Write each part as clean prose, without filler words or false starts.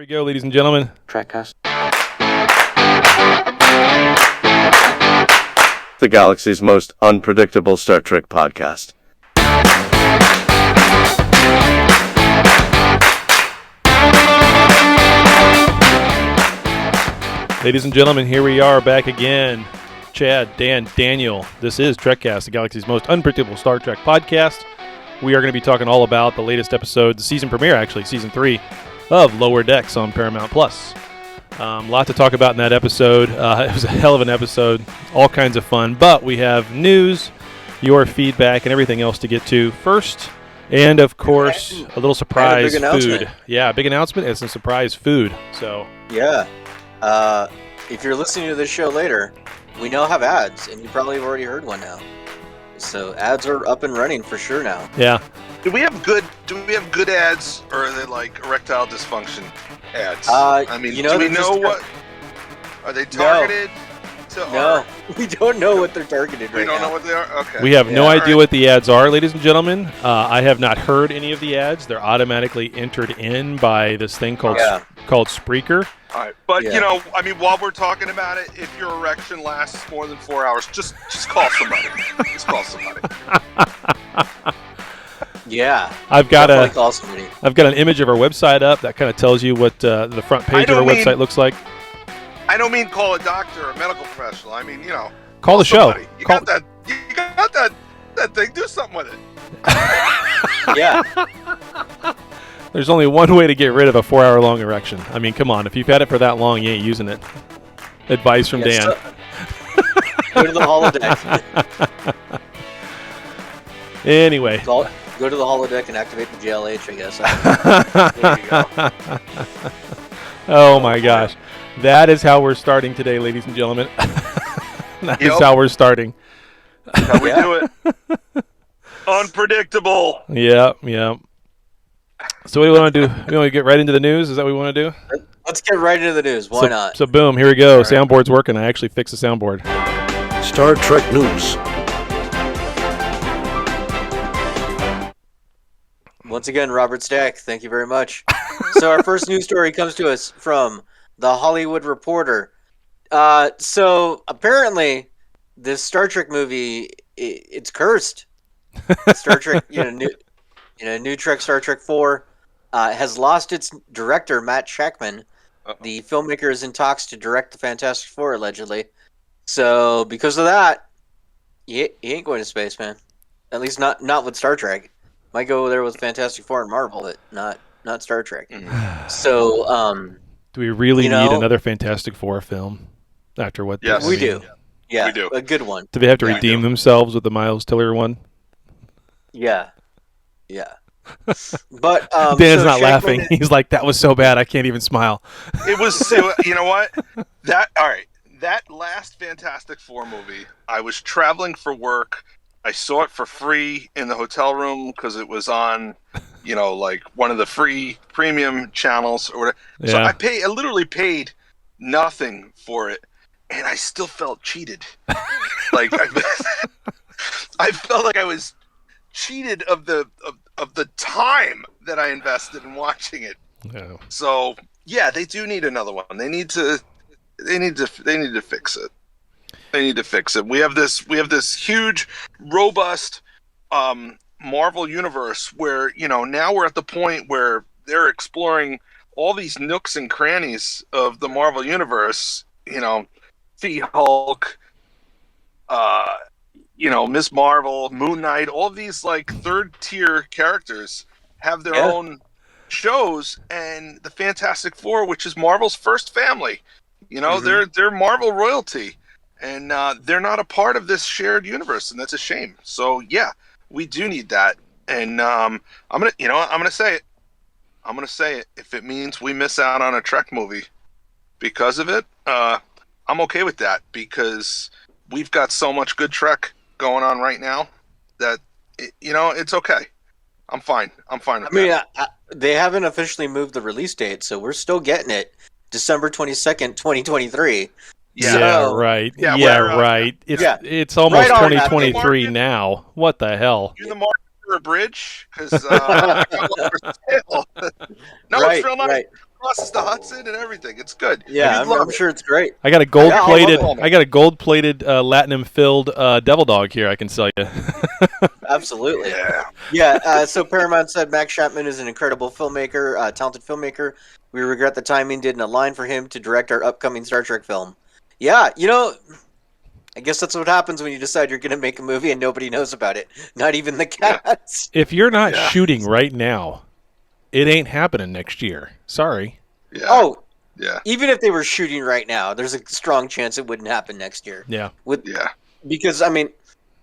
we go, ladies and gentlemen. Trekcast. The galaxy's most unpredictable Star Trek podcast. Ladies and gentlemen, here we are back again. Chad, Dan, Daniel. This is Trekcast, the galaxy's most unpredictable Star Trek podcast. We are going to be talking all about the latest episode, the season premiere, actually, season 3 of Lower Decks on Paramount+. A lot to talk about in that episode. It was a hell of an episode, all kinds of fun. But we have news, your feedback, and everything else to get to first. And, of course, a little surprise food. Yeah, a big announcement and some surprise food. So yeah. If you're listening to this show later, we now have ads, and you probably have already heard one now. So ads are up and running for sure now. Yeah. Do we have good ads, or are they like erectile dysfunction ads? I mean, do we know what? Are they targeted? No, we don't know what they're targeted right now. We don't know what they are? Okay. We have no idea what the ads are, ladies and gentlemen. I have not heard any of the ads. They're automatically entered in by this thing called Spreaker. All right, but you know, I mean, while we're talking about it, if your erection lasts more than 4 hours, just call somebody. Just call somebody. Yeah, I've got an image of our website up that kind of tells you what the front page of our website looks like. I don't mean call a doctor or a medical professional. I mean, you know, call the show. You got that thing. Do something with it. Yeah. There's only one way to get rid of a 4-hour-long erection. I mean, come on. If you've had it for that long, you ain't using it. Advice from Dan. Go to the holodeck. Anyway. Go to the holodeck and activate the GLH, I guess. There you go. Oh, my gosh. That is how we're starting today, ladies and gentlemen. That is how we're starting. How we do it. Unpredictable. Yeah. So what do we want to do? We want to get right into the news? Is that what we want to do? Let's get right into the news. Why not? So boom, here we go. Right. Soundboard's working. I actually fixed the soundboard. Star Trek news. Once again, Robert Stack, thank you very much. So our first news story comes to us from The Hollywood Reporter. So apparently, this Star Trek movie, it's cursed. Star Trek, new Trek Star Trek 4 has lost its director, Matt Shakman. The filmmaker is in talks to direct the Fantastic Four, allegedly. So because of that, he ain't going to space, man. At least not with Star Trek. Might go there with Fantastic Four and Marvel, but not Star Trek. So, do we really need another Fantastic Four film after what? Yes, we do. Yeah, we do. A good one. Do they have to redeem themselves with the Miles Teller one? Yeah. But Dan's not laughing. He's like, "That was so bad, I can't even smile." It was. You know what? That last Fantastic Four movie, I was traveling for work. I saw it for free in the hotel room because it was on, like one of the free premium channels or whatever. Yeah. So I literally paid nothing for it, and I still felt cheated. Like I felt like I was cheated of the time that I invested in watching it. Yeah. So yeah, they do need another one. They need to fix it. They need to fix it. We have this huge, robust Marvel universe where, now we're at the point where they're exploring all these nooks and crannies of the Marvel universe. She-Hulk, Ms. Marvel, Moon Knight, all of these like third-tier characters have their own shows, and the Fantastic Four, which is Marvel's first family, they're Marvel royalty. And they're not a part of this shared universe, and that's a shame. So yeah, we do need that. And I'm gonna say it. I'm gonna say it. If it means we miss out on a Trek movie because of it, I'm okay with that because we've got so much good Trek going on right now that it's okay. I'm fine. I'm fine with that. They haven't officially moved the release date, so we're still getting it December 22nd, 2023. Yeah, right. Yeah, right. It's almost 2023 now. What the hell? Do the market for a bridge? Because no, it's real nice. crosses the Hudson and everything. It's good. Yeah, You'd love I'm it. sure it's great. I got a Yeah, I'll gold-plated. love it. I got a gold-plated Latinum-filled devil dog here. I can sell you. Absolutely. Yeah. Yeah, so Paramount said Max Chapman is an incredible filmmaker, talented filmmaker. We regret the timing didn't align for him to direct our upcoming Star Trek film. Yeah, I guess that's what happens when you decide you're going to make a movie and nobody knows about it. Not even the cats. If you're not Yeah. shooting right now, it ain't happening next year. Sorry. Yeah. Oh, Yeah. even if they were shooting right now, there's a strong chance it wouldn't happen next year. Yeah. Yeah. Because I mean,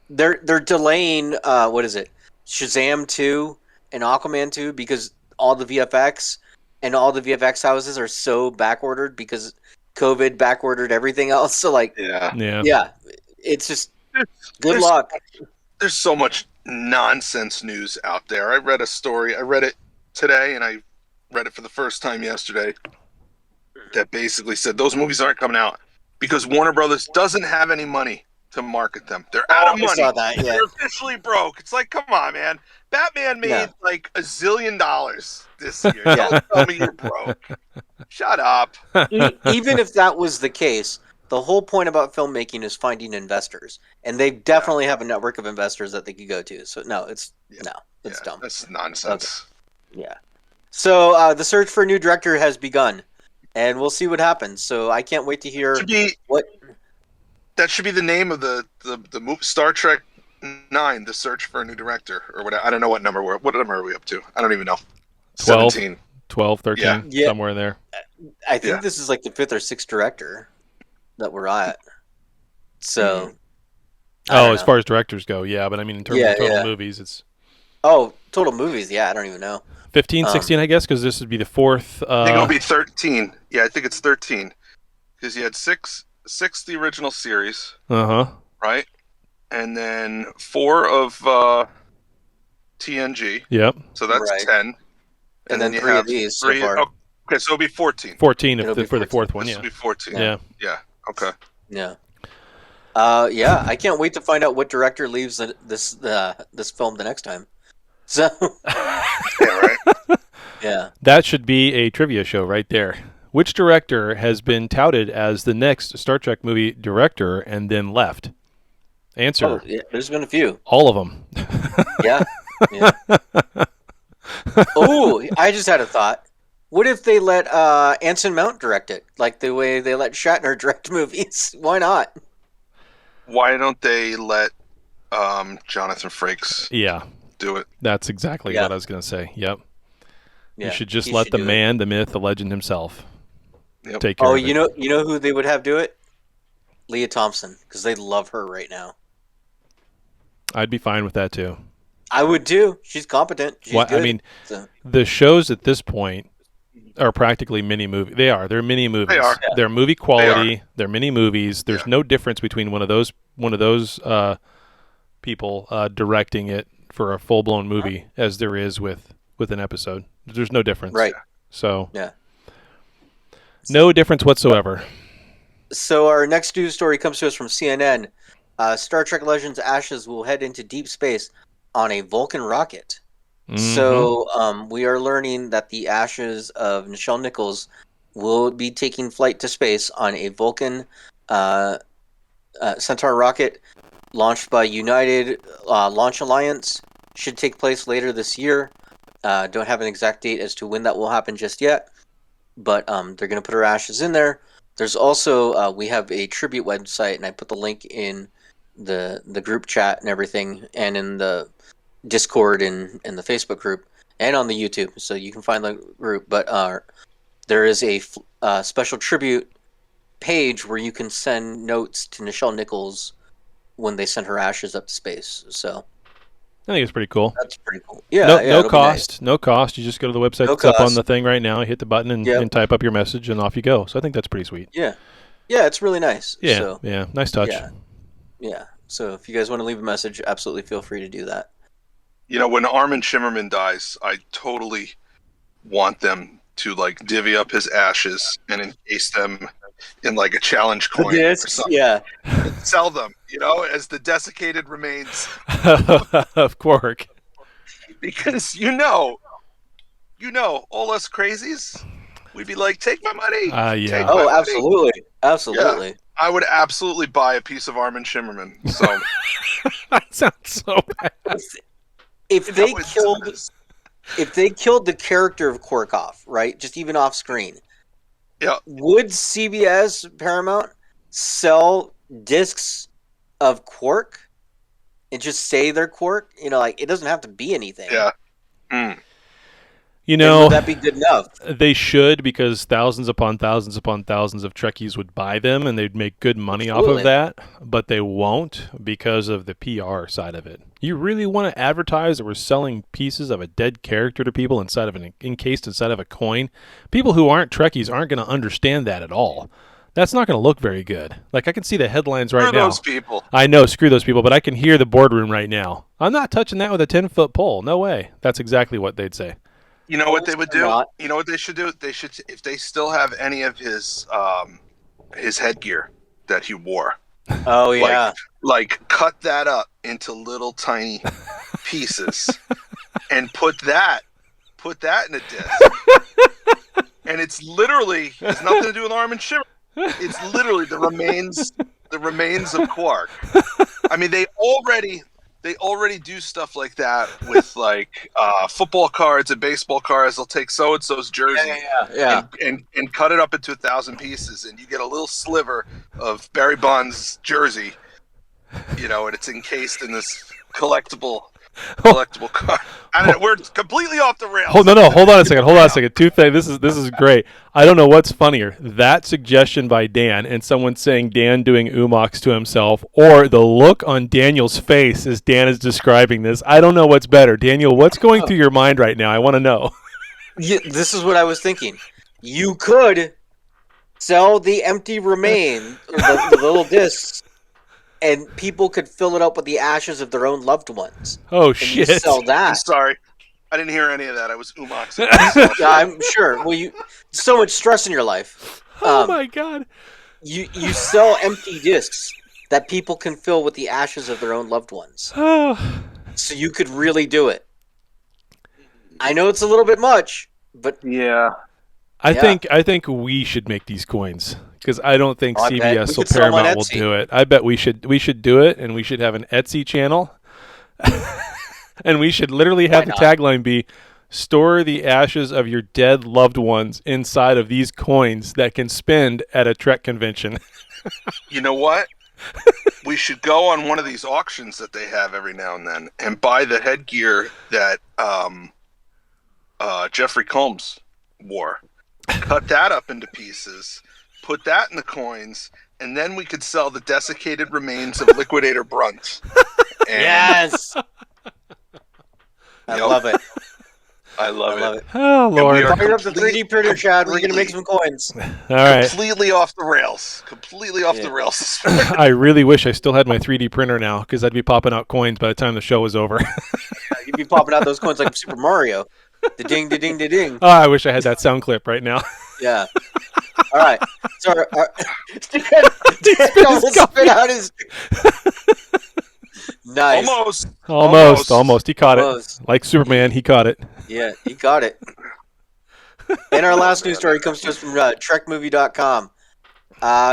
they're delaying what is it? Shazam 2 and Aquaman 2 because all the VFX and all the VFX houses are so backordered because COVID backordered everything else. So like, Yeah. Yeah. it's just good There's- luck. There's so much nonsense news out there. I read a story. I read it today, and I read it for the first time yesterday. That basically said those movies aren't coming out because Warner Brothers doesn't have any money to market them. They're out of I money. saw that. Yeah, They're officially broke. It's like, come on, man. Batman made Yeah. like $1 zillion this year. Yeah. Don't tell me you're broke. Shut up. Even if that was the case, the whole point about filmmaking is finding investors, and they definitely have a network of investors that they could go to. So it's Yeah. dumb. That's nonsense. Yeah. So the search for a new director has begun, and we'll see what happens. So I can't wait to hear Should be what. that should be the name of the movie Star Trek 9, The Search for a New Director, or what? I don't know what number are we up to? I don't even know. 12. 17. 12, 13, Yeah. somewhere in there. I think Yeah. this is like the 5th or 6th director that we're at. So. I don't As know. far as directors go, yeah. But I mean, in terms Yeah, of total yeah. movies, it's Oh, total movies. Yeah, I don't even know. 15, 16, I guess, because this would be the fourth. I think it'll be 13. Yeah, I think it's 13 because you had six the original series, Uh-huh. right? And then 4 of TNG. Yep. So that's Right. 10. And then you 3 have of these so 3. far. Okay, so it'll be 14. 14 It'll be for the 14. fourth one, This yeah. will be 14. Yeah. Yeah. Okay. Yeah. Yeah, I can't wait to find out what director leaves this film the next time. So, Yeah, right. yeah. That should be a trivia show right there. Which director has been touted as the next Star Trek movie director and then left? Answer. Oh, yeah, there's been a few. All of them. Yeah. Yeah. Oh, I just had a thought. What if they let Anson Mount direct it, like the way they let Shatner direct movies? Why not? Why don't they let Jonathan Frakes Yeah, do it? that's exactly Yeah. what I was going to say. Yep. Yeah, You should just he let should the do it. man, the myth, the legend himself Yep. take care Oh, of it. you know who they would have do it? Leah Thompson, because they love her right now. I'd be fine with that too. I would too. She's competent. She's What good. I mean, So, the shows at this point are practically mini movie. They're mini movies. They are. They're movie quality. They're mini movies. There's Yeah. no difference between one of those people directing it for a full blown movie as there is with an episode. There's no difference. right. So Yeah. no difference whatsoever. So our next news story comes to us from CNN. Star Trek Legends Ashes will head into deep space on a Vulcan rocket. Mhm. So we are learning that the ashes of Nichelle Nichols will be taking flight to space on a Vulcan Centaur rocket launched by United Launch Alliance. Should take place later this year. Don't have an exact date as to when that will happen just yet, but they're going to put her ashes in there. There's also we have a tribute website, and I put the link in the group chat and everything, and in the Discord and in the Facebook group, and on the YouTube, so you can find the group. But there is a special tribute page where you can send notes to Nichelle Nichols when they send her ashes up to space. So I think it's pretty cool. that's pretty cool. Yeah, no it'll be cost. No cost. You just go to the website No that's up on cost. the thing right now, hit the button and, Yep. and type up your message and off you go. So I think that's pretty sweet. nice. Yeah, it's really nice. Yeah. So, Yeah. Nice touch. yeah. So if you guys want to leave a message, absolutely feel free to do that. You know, when Armin Shimmerman dies, I totally want them to like divvy up his ashes and encase them in like a challenge coin or something. Yeah. Sell them, you know, as the desiccated remains, Of Quark. because you know, all us crazies, We'd be like, take my money. Yeah. Take my Oh, money. absolutely. Yeah. I would absolutely buy a piece of Armin Shimmerman. So That sounds so bad. If You they know, it killed, does. if they killed the character of Quark off, right, just even off screen, Yeah. would CBS Paramount sell discs of Quark and just say they're Quark? You know, like it doesn't have to be anything. Yeah. Mm. You And know, would that be good enough? they should, because thousands upon thousands upon thousands of Trekkies would buy them and they'd make good money off of Absolutely. that, but they won't because of the PR side of it. You really want to advertise that we're selling pieces of a dead character to people inside of encased inside of a coin? People who aren't Trekkies aren't going to understand that at all. That's not going to look very good. Like, I can see the headlines right Screw now. those people. I know, screw those people, but I can hear the boardroom right now. I'm not touching that with a 10-foot pole. No way. That's exactly what they'd say. You know what they would do? Not. You know what they should do? They should, if they still have any of his headgear that he wore. Oh yeah. Like cut that up into little tiny pieces and put that in a disc. And it's literally has nothing to do with Armin Shimmer. It's literally the remains of Quark. I mean, they already do stuff like that with like football cards and baseball cards. They'll take so and so's jersey and cut it up into 1,000 pieces, and you get a little sliver of Barry Bonds' jersey, you know, and it's encased in this collectible card. I don't know, we're completely off the rails. Hold on a second. Two things. This is great. I don't know what's funnier, that suggestion by Dan and someone saying Dan doing umox to himself, or the look on Daniel's face as Dan is describing this. I don't know what's better. Daniel, what's going through your mind right now? I want to know. Yeah, this is what I was thinking. You could sell the empty remain, the little discs, and people could fill it up with the ashes of their own loved ones. Oh, and shit. You sell I'm that. sorry. I didn't hear any of that. I was umoxing. Yeah, I'm sure. Well, so much stress in your life. Oh, my God. You sell empty discs that people can fill with the ashes of their own loved ones. Oh. So you could really do it. I know it's a little bit much, but Yeah. I think we should make these coins, because I don't think I bet. We CBS or could sell 'em on Paramount will Etsy. do it. I bet we should do it, and we should have an Etsy channel, and we should literally have the tagline be, "Store the ashes of your dead loved ones inside of these coins that can spend at a Trek convention." You know what? We should go on one of these auctions that they have every now and then and buy the headgear that Jeffrey Combs wore. Cut that up into pieces, put that in the coins, and then we could sell the desiccated remains of Liquidator Brunt. And, yes, I love it. I love it. Oh, Lord. we are Fire up the 3D printer, Chad. We're gonna make some coins. All right. Completely off the rails. The rails. I really wish I still had my 3D printer now, because I'd be popping out coins by the time the show was over. You'd be popping out those coins like Super Mario. The ding, the ding, the ding. Oh, I wish I had that sound clip right now. Yeah. All right. So Dan almost spit out his. Nice. Almost. He caught Almost. it. Like Superman, he caught it. Yeah, he got it. And our last news story comes to us from trekmovie.com.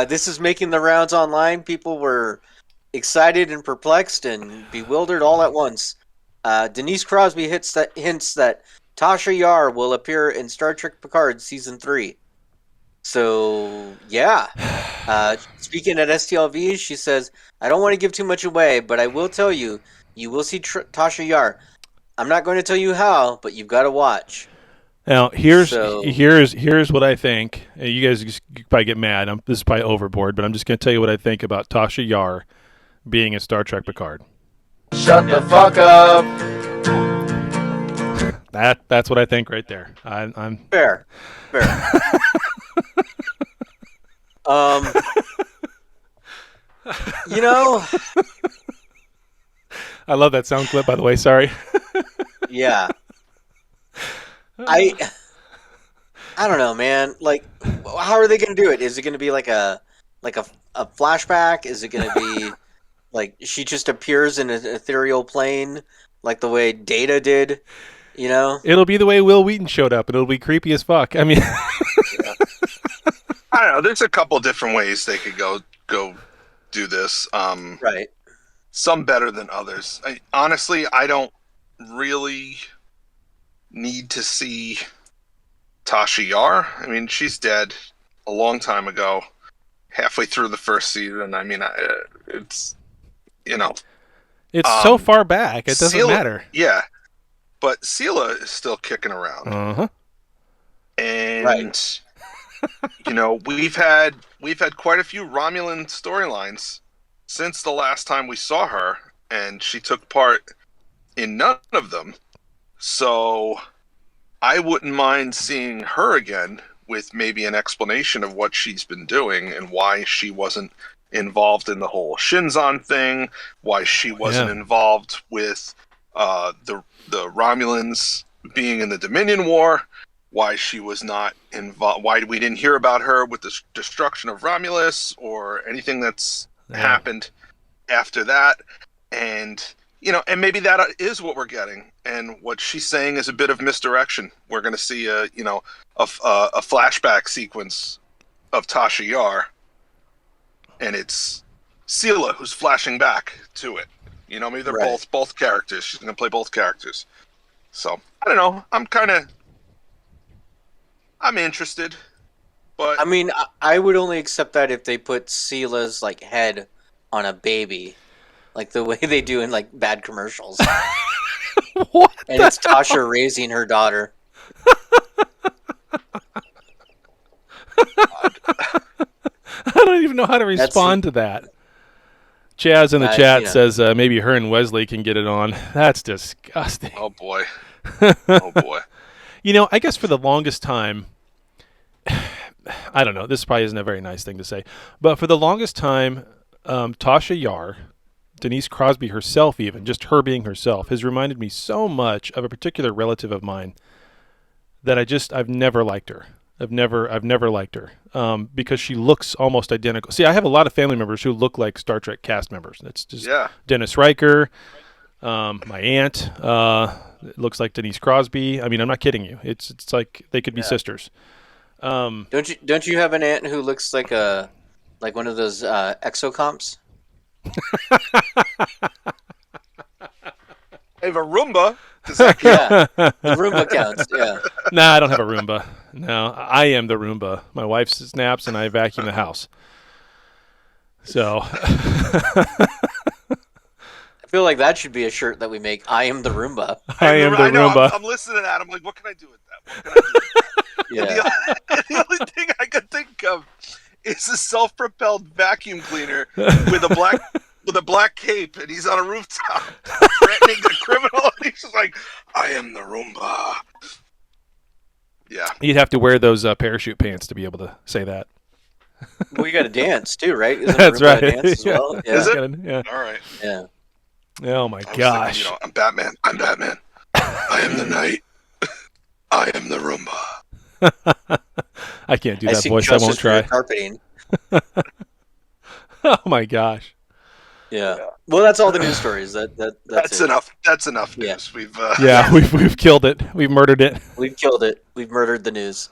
This is making the rounds online. People were excited and perplexed and bewildered all at once. Denise Crosby hints that Tasha Yar will appear in Star Trek Picard Season 3. So, yeah. Speaking at STLV, she says, "I don't want to give too much away, but I will tell you, you will see Tasha Yar. I'm not going to tell you how, but you've got to watch." Now, here's what I think. You guys probably get mad. This is probably overboard, but I'm just going to tell you what I think about Tasha Yar being in Star Trek Picard. Shut the fuck up. That's what I think right there. I'm Fair. You know, I love that sound clip, by the way. Sorry. yeah. I don't know, man. Like, how are they going to do it? Is it going to be like a flashback? Is it going to be like she just appears in an ethereal plane, like the way Data did? You know, It'll be the way Will Wheaton showed up, and it'll be creepy as fuck. I mean, I don't know. There's a couple different ways they could go do this. Right. Some better than others. Honestly, I don't really need to see Tasha Yar. I mean, she's dead a long time ago, halfway through the first season. I mean, it's, It's so far back, it doesn't Sela, matter. Yeah, but Sela is still kicking around. Uh-huh. And Right. we've had quite a few Romulan storylines since the last time we saw her, and she took part in none of them. So I wouldn't mind seeing her again with maybe an explanation of what she's been doing and why she wasn't involved in the whole Shinzon thing, why she wasn't involved with the Romulans being in the Dominion War, why she was not involved, why we didn't hear about her with the destruction of Romulus or anything that's happened after that. And and maybe that is what we're getting, and what she's saying is a bit of misdirection. We're going to see a flashback sequence of Tasha Yar, and it's Sela who's flashing back to it. Maybe they're both characters. She's going to play both characters. So I don't know. I'm interested, but I mean, I would only accept that if they put Sela's head on a baby, like the way they do in bad commercials. What? And it's Tasha raising her daughter. I don't even know how to respond to that. Chaz in the chat says maybe her and Wesley can get it on. That's disgusting. Oh boy. Oh boy. I guess for the longest time, I don't know, this probably isn't a very nice thing to say, but for the longest time, Tasha Yar, Denise Crosby herself even, just her being herself, has reminded me so much of a particular relative of mine that I've never liked her. I've never liked her because she looks almost identical. See, I have a lot of family members who look like Star Trek cast members. It's just Dennis Riker, my aunt looks like Denise Crosby. I mean, I'm not kidding you. It's like they could be sisters. Don't you have an aunt who looks like one of those exocomps? I have a Roomba. Yeah, the Roomba counts. Yeah. Nah, I don't have a Roomba. No, I am the Roomba. My wife snaps and I vacuum the house. So I feel like that should be a shirt that we make. I am the Roomba. I am the Roomba. I'm listening to that. I'm like, what can I do with that? What can I do with that? Yeah. The only thing I could think of is a self-propelled vacuum cleaner with a black cape, and he's on a rooftop threatening a criminal, and he's just like, I am the Roomba. Yeah. You'd have to wear those parachute pants to be able to say that. Well, you got to dance too, right? Isn't That's right. Dance as well? Yeah. Is it? Yeah. All right. Yeah. Oh my I was gosh. thinking, I'm Batman. I am the knight. I am the Roomba. I can't do I that seek voice. I won't justice for your try. carpeting. Oh my gosh. Yeah. Well, that's all the news stories. That's it. enough. That's enough Yeah. news. We've we've killed it. We've murdered it. We've killed it. We've murdered the news.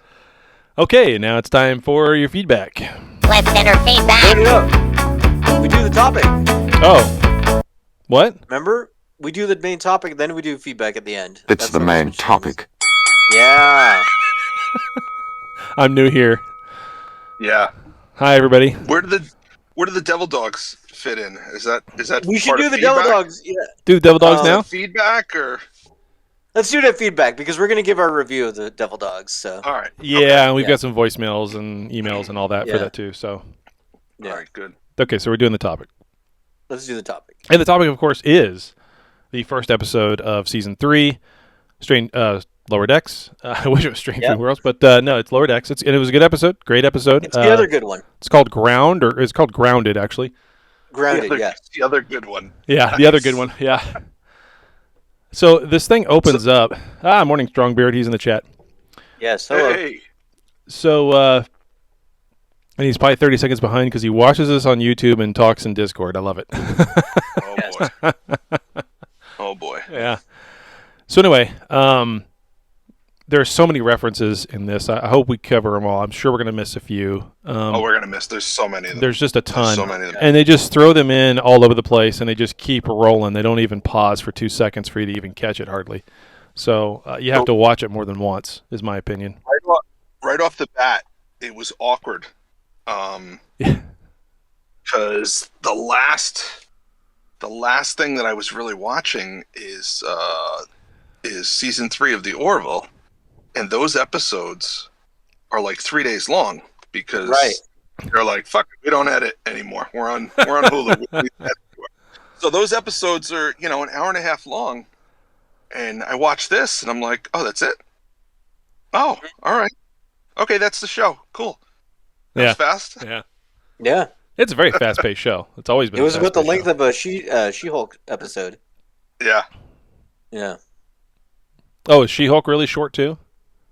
Okay, now it's time for your feedback. Listener feedback. Turn it up. We do the topic. Oh. What? Remember? We do the main topic, then we do feedback at the end. It's That's the how main this changes. topic. Yeah. I'm new here. Yeah. Hi, everybody. Where do the devil dogs fit in? Is that We should part do of the Devil feedback? Dogs. Yeah. Do Devil Dogs now? Feedback or Let's do that feedback because we're going to give our review of the Devil Dogs. So. all right? Yeah, and we've Yeah. got some voicemails and emails and all that for Yeah. that too. So, Yeah. All right, good. okay, so we're doing the topic. Let's do the topic. And the topic, of course, is the first episode of Season 3, Lower Decks. I wish it was Strange New Worlds, but no, it's Lower Decks. It was a good episode, great episode. It's the other good one. It's called Ground, or it's called Grounded, actually. Grounded, The other good one. Yeah, the other good one, yeah. So this thing opens up. Morning, Strongbeard. He's in the chat. Yes, hello. Hey. So, and he's probably 30 seconds behind because he watches us on YouTube and talks in Discord. I love it. Oh boy. Oh boy. Yeah. So anyway, there are so many references in this. I hope we cover them all. I'm sure we're going to miss a few. We're going to miss. There's so many of them. There's just a ton. There's so many of them. And they just throw them in all over the place, and they just keep rolling. They don't even pause for 2 seconds for you to even catch it, hardly. So you have to watch it more than once, is my opinion. Right off the bat, it was awkward. Because the last thing that I was really watching is season 3 of the Orville, and those episodes are like 3 days long because they're like, fuck it, we don't edit anymore. We're on Hulu. So those episodes are, an hour and a half long, and I watched this and I'm like, oh, that's it? Oh, all right. Okay, that's the show. Cool. That was fast. Yeah. Yeah. It's a very fast-paced show. It's always been. It was about the length of a She-Hulk episode. Yeah. Yeah. Oh, is She-Hulk really short too?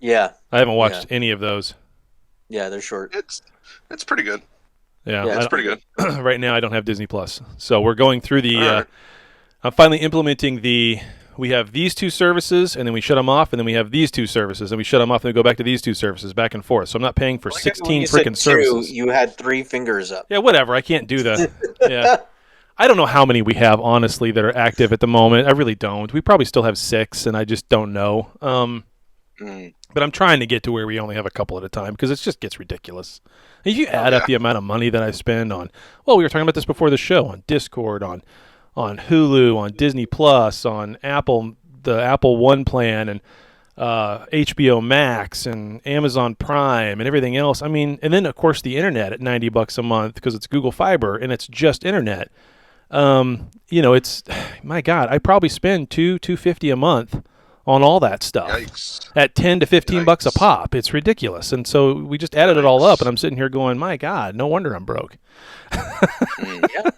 Yeah. I haven't watched any of those. Yeah, they're short. It's pretty good. Yeah, it's pretty good. Right now, I don't have Disney Plus, so we're going through the. Right. I'm finally implementing the. We have these 2 services, and then we shut them off, and then we have these 2 services, and we shut them off, and we go back to these 2 services, back and forth. So I'm not paying for 16 freaking services. You had 3 fingers up. Yeah, whatever. I can't do that. Yeah. I don't know how many we have, honestly, that are active at the moment. I really don't. We probably still have 6, and I just don't know. But I'm trying to get to where we only have a couple at a time, because it just gets ridiculous. If you add up the amount of money that I spend on, well, we were talking about this before the show, on Discord, on Hulu, on Disney Plus, on Apple, the Apple One plan, and HBO Max, and Amazon Prime, and everything else. I mean, and then of course the internet at $90 a month because it's Google Fiber and it's just internet. It's my God, I probably spend $250 a month on all that stuff. Yikes. At $10 to $15 a pop. It's ridiculous. And so we just added it all up, and I'm sitting here going, my God, no wonder I'm broke. Yeah.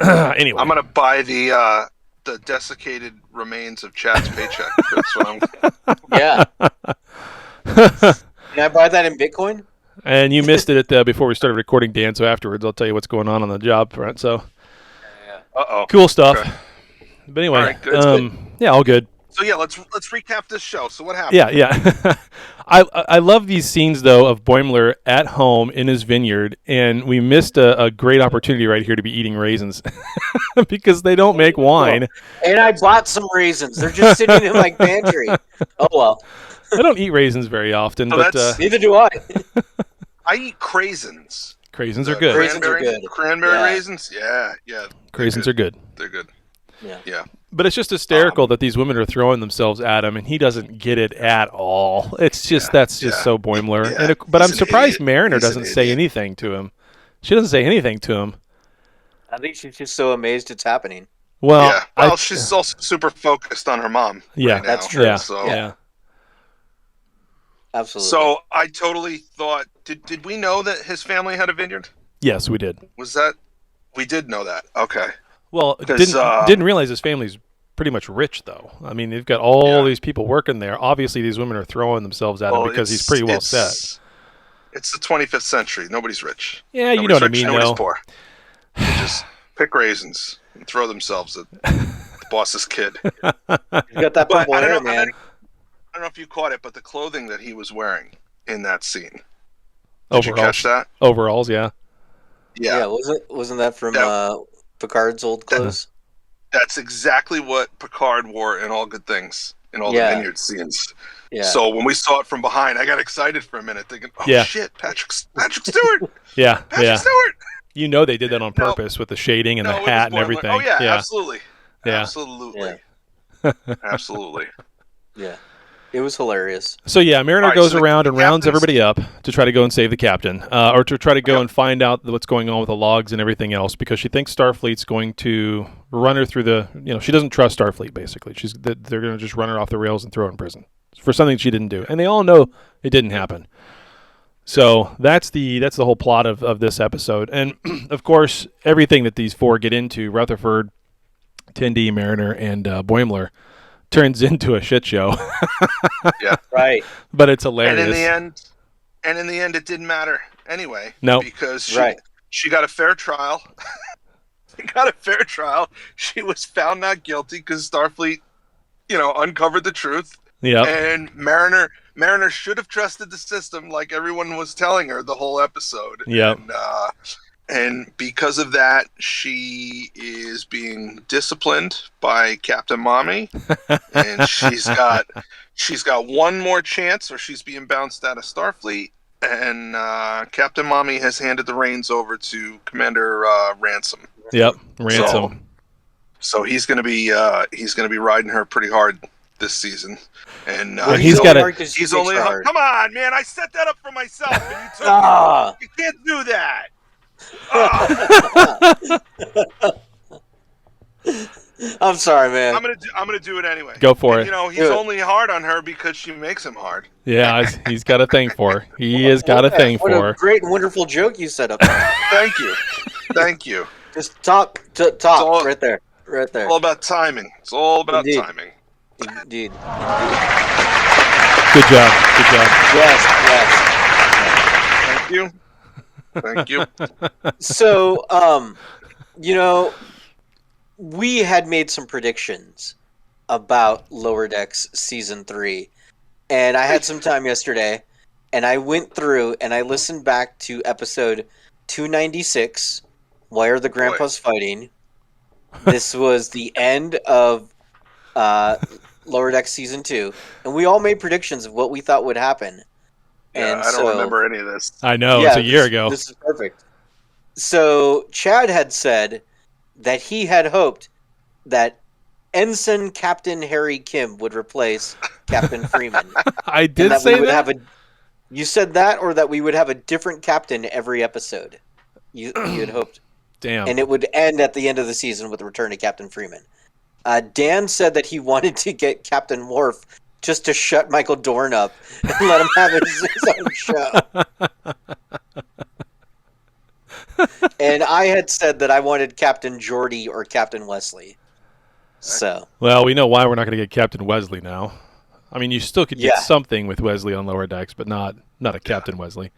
Anyway, I'm gonna buy the desiccated remains of Chad's paycheck. That's what I'm. Yeah. Can I buy that in Bitcoin? And you missed it before we started recording, Dan. So afterwards, I'll tell you what's going on the job front. So, cool stuff. Okay. But anyway, All right, good. Yeah, all good. So yeah, let's recap this show. So what happened? Yeah. I love these scenes though of Boimler at home in his vineyard, and we missed a great opportunity right here to be eating raisins because they don't make wine. And I bought some raisins. They're just sitting in my pantry. Oh well. I don't eat raisins very often, but neither do I. I eat craisins. Craisins are good. Craisins are good. Cranberry raisins? Yeah. Craisins are good. They're good. Yeah. But it's just hysterical that these women are throwing themselves at him, and he doesn't get it at all. It's just that's just so Boimler. Yeah. But I'm surprised idiot. Mariner He's an doesn't say idiot. anything to him. She doesn't say anything to him. I think she's just so amazed it's happening. Well, she's also super focused on her mom. Yeah, right now, that's true. Yeah, So, yeah. Absolutely. So I totally thought. Did we know that his family had a vineyard? Yes, we did. Was that? We did know that. Okay. Well, 'Cause, didn't realize his family's pretty much rich, though. I mean, they've got all these people working there. Obviously, these women are throwing themselves at him because he's pretty well set. It's the 25th century. Nobody's rich. Yeah, you Nobody's know what I rich, mean, nobody's though. poor. They just pick raisins and throw themselves at the boss's kid. you got that But purple I hair, don't man. know if you caught it, but the clothing that he was wearing in that scene. Did you catch that? Overalls, yeah. Yeah, wasn't that from Picard's old clothes? That's exactly what Picard wore in All Good Things, in all the vineyard scenes. Yeah. So when we saw it from behind, I got excited for a minute, thinking, "Oh shit, Patrick Stewart! Yeah, Patrick Stewart!" You know they did that on purpose with the shading and the hat and everything. Oh yeah, absolutely, absolutely. Yeah. It was hilarious. So yeah, Mariner goes around and rounds everybody up to try to go and save the captain, or to try to go and find out what's going on with the logs and everything else, because she thinks Starfleet's going to run her through the. She doesn't trust Starfleet. Basically, they're going to just run her off the rails and throw her in prison for something she didn't do, and they all know it didn't happen. So that's the whole plot of this episode, and of course everything that these four get into, Rutherford, Tendi, Mariner, and Boimler, turns into a shit show. Yeah, right. But it's hilarious. And in the end, it didn't matter anyway. No, because she got a fair trial. She was found not guilty because Starfleet, uncovered the truth. Yep. And Mariner should have trusted the system, like everyone was telling her the whole episode. Yep. And because of that, she is being disciplined by Captain Mommy, and she's got one more chance, or she's being bounced out of Starfleet. And Captain Mommy has handed the reins over to Commander Ransom. Yep, Ransom. So he's gonna be riding her pretty hard this season. And he's got a. He's only come on, man! I set that up for myself, and you took it. You can't do that. I'm sorry, man. I'm gonna do it anyway. Go for it. You know, he's only hard on her because she makes him hard. Yeah, he's got a thing for her. He has got a thing for her. What a great and wonderful joke you set up. Thank you. Just top, right there. It's all about timing. It's all about timing. Indeed. Good job. Yes. Thank you. So, we had made some predictions about Lower Decks Season 3. And I had some time yesterday, and I went through and I listened back to episode 296, Why Are the Grandpas Fighting? This was the end of Lower Decks Season 2. And we all made predictions of what we thought would happen. Yeah, and I don't remember any of this. I know, it's a year ago. This is perfect. So Chad had said that he had hoped that Ensign Captain Harry Kim would replace Captain Freeman. I did say that? You said that, or that we would have a different captain every episode. You had hoped. Damn. And it would end at the end of the season with the return of Captain Freeman. Dan said that he wanted to get Captain Worf just to shut Michael Dorn up and let him have his own show. And I had said that I wanted Captain Geordi or Captain Wesley. So. Well, we know why we're not going to get Captain Wesley now. I mean, you still could get something with Wesley on Lower Decks, but not a Captain Wesley.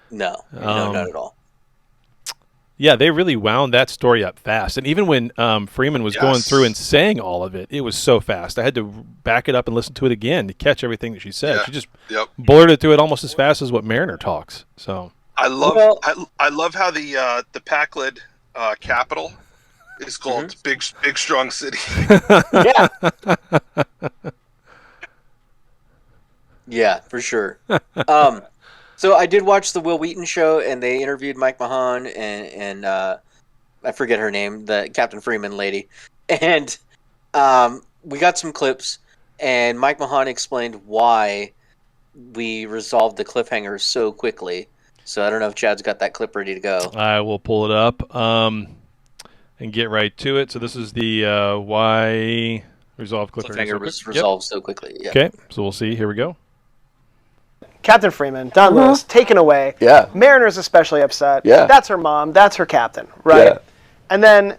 No, not at all. Yeah, they really wound that story up fast. And even when Freeman was going through and saying all of it, it was so fast. I had to back it up and listen to it again to catch everything that she said. Yeah. She just blurted through it almost as fast as what Mariner talks. So I love how the Pakled capital is called Big Strong City. Yeah. Yeah, for sure. So I did watch the Will Wheaton show, and they interviewed Mike Mahan and I forget her name, the Captain Freeman lady. And we got some clips, and Mike Mahan explained why we resolved the cliffhanger so quickly. So I don't know if Chad's got that clip ready to go. I will pull it up and get right to it. So this is the why resolve cliffhanger was resolved so quickly. Yeah. Okay, so we'll see. Here we go. Captain Freeman, Don Lewis, taken away. Yeah. Mariner's especially upset. Yeah. That's her mom. That's her captain, right? Yeah. And then,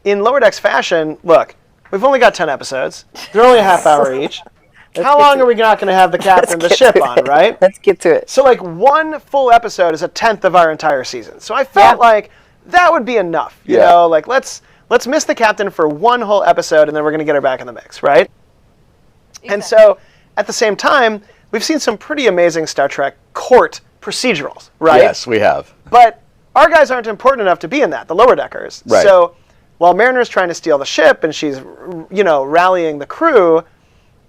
in Lower Decks fashion, look, we've only got 10 episodes. They're only a half hour each. How long are we not going to have the captain, the ship on, right? Let's get to it. So, like, one full episode is a tenth of our entire season. So I felt like that would be enough. You know, like, let's miss the captain for one whole episode, and then we're going to get her back in the mix, right? Exactly. And so, at the same time, we've seen some pretty amazing Star Trek court procedurals, right? Yes, we have. But our guys aren't important enough to be in that, the lower deckers. Right. So while Mariner's trying to steal the ship and she's, rallying the crew,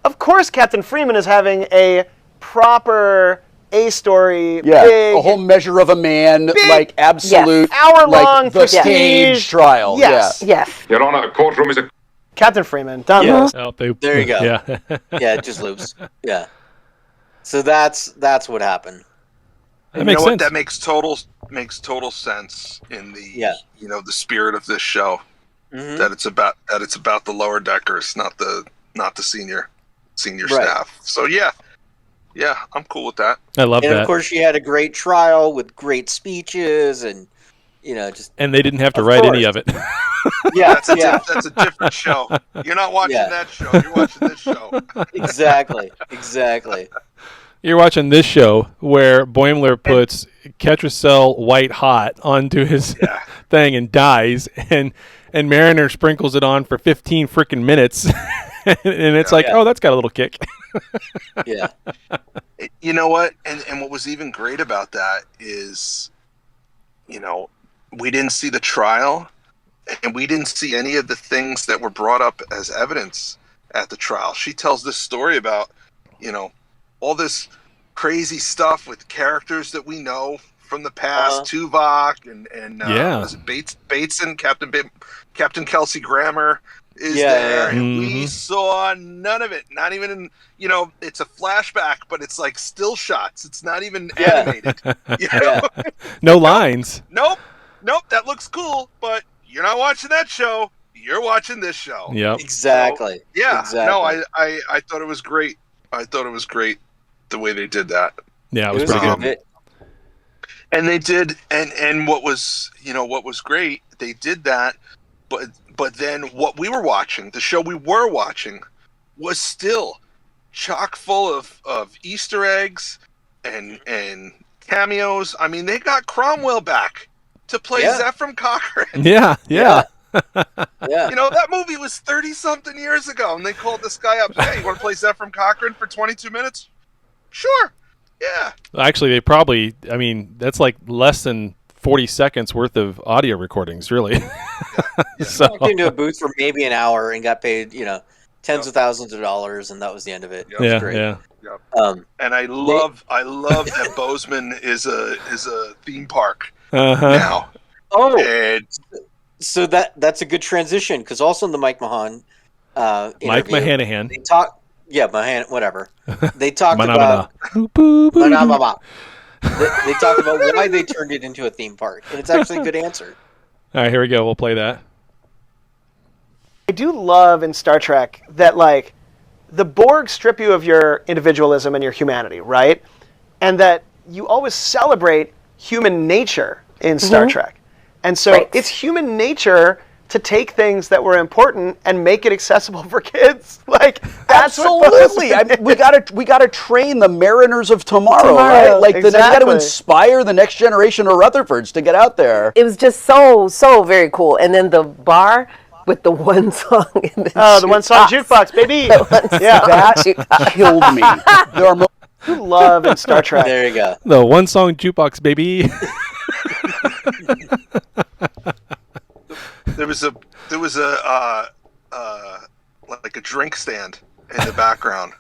of course Captain Freeman is having a proper A-story, big, a whole measure of a man, like absolute, hour-long like the stage trial. Yes. Your Honor, a courtroom is a... Captain Freeman, Don Lewis. Oh, there you go. Yeah. Yeah, it just loops. Yeah. So that's what happened. That makes sense. That makes total sense in the the spirit of this show. Mm-hmm. That it's about the lower deckers, not the senior staff. So yeah, I'm cool with that. I love that. And of course, she had a great trial with great speeches, and and they didn't have to write any of it. Yeah, that's a different show. You're not watching that show. You're watching this show. Exactly. You're watching this show where Boimler puts Ketracel white hot onto his thing and dies, and Mariner sprinkles it on for 15 freaking minutes, and it's like, oh, that's got a little kick. Yeah. You know what? And what was even great about that is, we didn't see the trial, and we didn't see any of the things that were brought up as evidence at the trial. She tells this story about, all this crazy stuff with characters that we know from the past, Tuvok and was it Bateson, Captain Kelsey Grammer is there, and we saw none of it. Not even in, it's a flashback, but it's like still shots. It's not even animated. No lines. Nope. That looks cool, but you're not watching that show. You're watching this show. Yep. Exactly. So, yeah. Exactly. No, I thought it was great. I thought it was gret the way they did that. Yeah, it was pretty good. And they did, and what was great, they did that, but then what we were watching, the show we were watching, was still chock full of Easter eggs and cameos. I mean, they got Cromwell back to play Zephram Cochrane. Yeah. Yeah. That movie was 30-something years ago, and they called this guy up. Hey, you want to play Zephram Cochrane for 22 minutes? Sure. Yeah. Actually, they probably, that's like less than 40 seconds worth of audio recordings, really. So walked into a booth for maybe an hour and got paid, tens of thousands of dollars, and that was the end of it. It was great. Yeah. And I love that Bozeman is a theme park now. Oh, and so that's a good transition, because also in the Mike Mahan interview, Mike Mahanahan. they talk. Yeah, Mahan, whatever. They talked about. They talked about why they turned it into a theme park, and it's actually a good answer. All right, here we go. We'll play that. I do love in Star Trek that, like, the Borg strip you of your individualism and your humanity, right? And that you always celebrate human nature in Star Trek. And so it's human nature to take things that were important and make it accessible for kids. Like, that's absolutely. We gotta train the mariners of tomorrow, right? Like, we gotta inspire the next generation of Rutherfords to get out there. It was just so very cool. And then the bar with the one song in the the one song jukebox, baby. That killed me. There are you love in Star Trek. There you go. The one song jukebox, baby. There was a like a drink stand in the background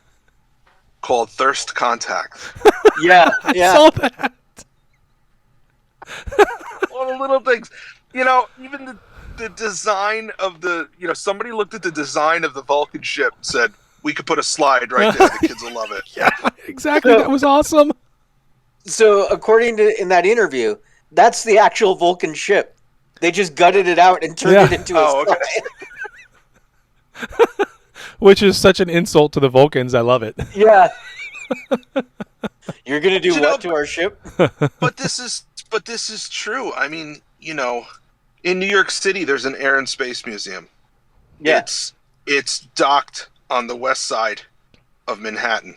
called Thirst Contact. Yeah. I saw that. All the little things, even the design of the, somebody looked at the design of the Vulcan ship and said, we could put a slide right there. The kids will love it. Yeah, exactly. That was awesome. So according to in that interview, that's the actual Vulcan ship. They just gutted it out and turned it into a slide. Okay. Which is such an insult to the Vulcans. I love it. Yeah. You're gonna do what to our ship? But this is true. I mean, in New York City, there's an Air and Space Museum. Yeah. It's docked on the west side of Manhattan,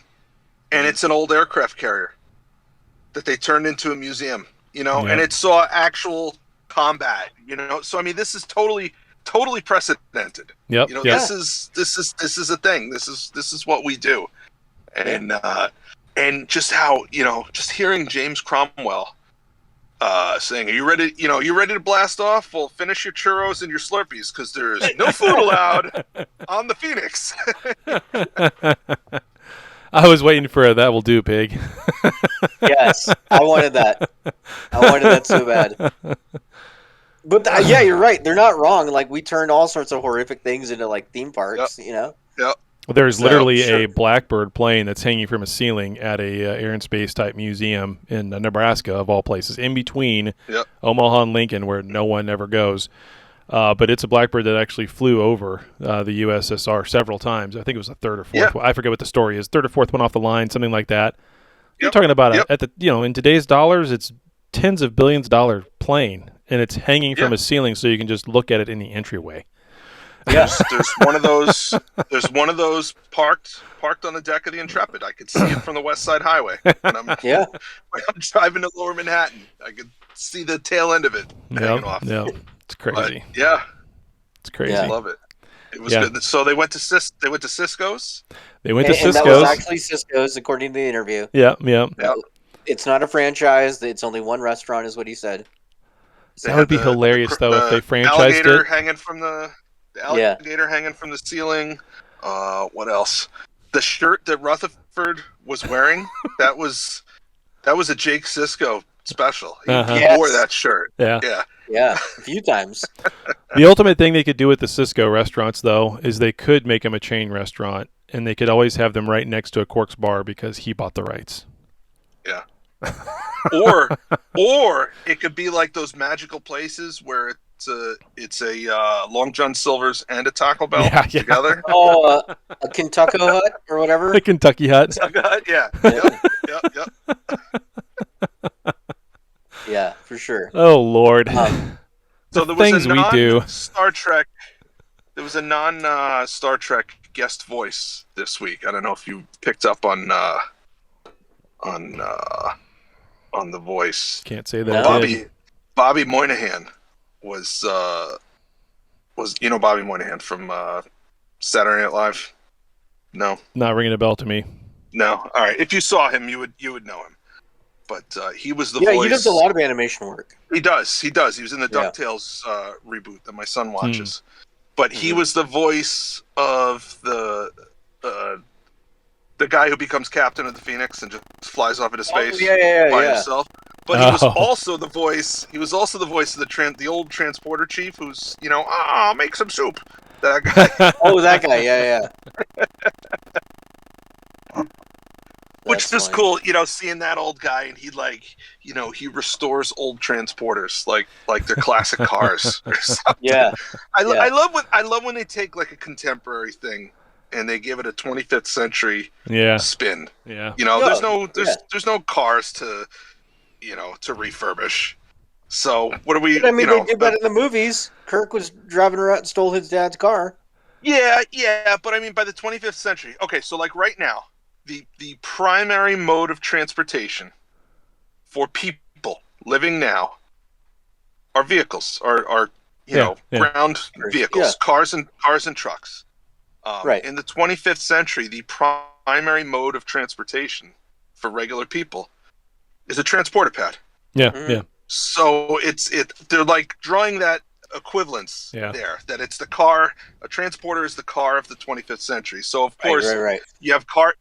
and it's an old aircraft carrier that they turned into a museum. And it saw actual combat. So I mean, this is totally precedented. Yep. This is a thing. This is what we do, and just how just hearing James Cromwell saying, "Are you ready? You ready to blast off? Well, finish your churros and your Slurpees because there's no food allowed on the Phoenix." I was waiting for a "that will do, pig." Yes, I wanted that. I wanted that so bad. But yeah, you're right. They're not wrong. Like, we turned all sorts of horrific things into like theme parks. Yep. Well, there's literally a Blackbird plane that's hanging from a ceiling at a Air and Space type museum in Nebraska, of all places, in between Omaha and Lincoln, where no one ever goes. But it's a Blackbird that actually flew over the USSR several times. I think it was the third or fourth one. I forget what the story is. Third or fourth one off the line, something like that. You're talking about in today's dollars, it's tens of billions of dollar plane, and it's hanging from a ceiling, so you can just look at it in the entryway. Yes, there's one of those. There's one of those parked on the deck of the Intrepid. I could see it from the West Side Highway. When I'm driving to Lower Manhattan, I could see the tail end of it hanging off. Yeah, it's crazy. But, it's crazy. I love it. It was good. So they went to Cisco's. They went to Cisco's. And that was actually Cisco's, according to the interview. Yeah. It's not a franchise. It's only one restaurant, is what he said. That would be hilarious, though, if they franchised alligator it. Hanging from the alligator hanging from the ceiling. What else? The shirt that Rutherford was wearing, that was a Jake Sisko special. He wore that shirt. Yeah, a few times. The ultimate thing they could do with the Cisco restaurants, though, is they could make them a chain restaurant, and they could always have them right next to a Quark's bar because he bought the rights. Yeah. or it could be like those magical places where it's a Long John Silver's and a Taco Bell together. Oh, a Kentucky Hut or whatever. A Kentucky Hut. Yeah. Yep. Yeah, for sure. Oh Lord. So there was a non-Star Trek. There was a non-Star Trek guest voice this week. I don't know if you picked up on the voice. Can't say that. Bobby Moynihan was Bobby Moynihan from Saturday Night Live? No, not ringing a bell to me. No. All right. If you saw him, you would know him. But he was the voice. Yeah, he does a lot of animation work. He does. He was in the DuckTales reboot that my son watches. But he was the voice of the guy who becomes captain of the Phoenix and just flies off into space by himself. But he was also the voice. He was also the voice of the old transporter chief, who's I'll make some soup. That guy. Oh, that guy. Yeah. Which is cool, seeing that old guy, and he restores old transporters like they're classic cars or something. Yeah. I love when they take like a contemporary thing and they give it a 25th century spin. Yeah. There's no cars to refurbish. So what are we? But, they did that in the movies. Kirk was driving around and stole his dad's car. Yeah, but by the 25th century. Okay, so like right now, the primary mode of transportation for people living now are vehicles, are ground vehicles, cars and trucks. Right. In the 25th century, the primary mode of transportation for regular people is a transporter pad. Yeah, yeah. So they're like drawing that equivalence there, that it's the car. A transporter is the car of the 25th century. So of course, you have car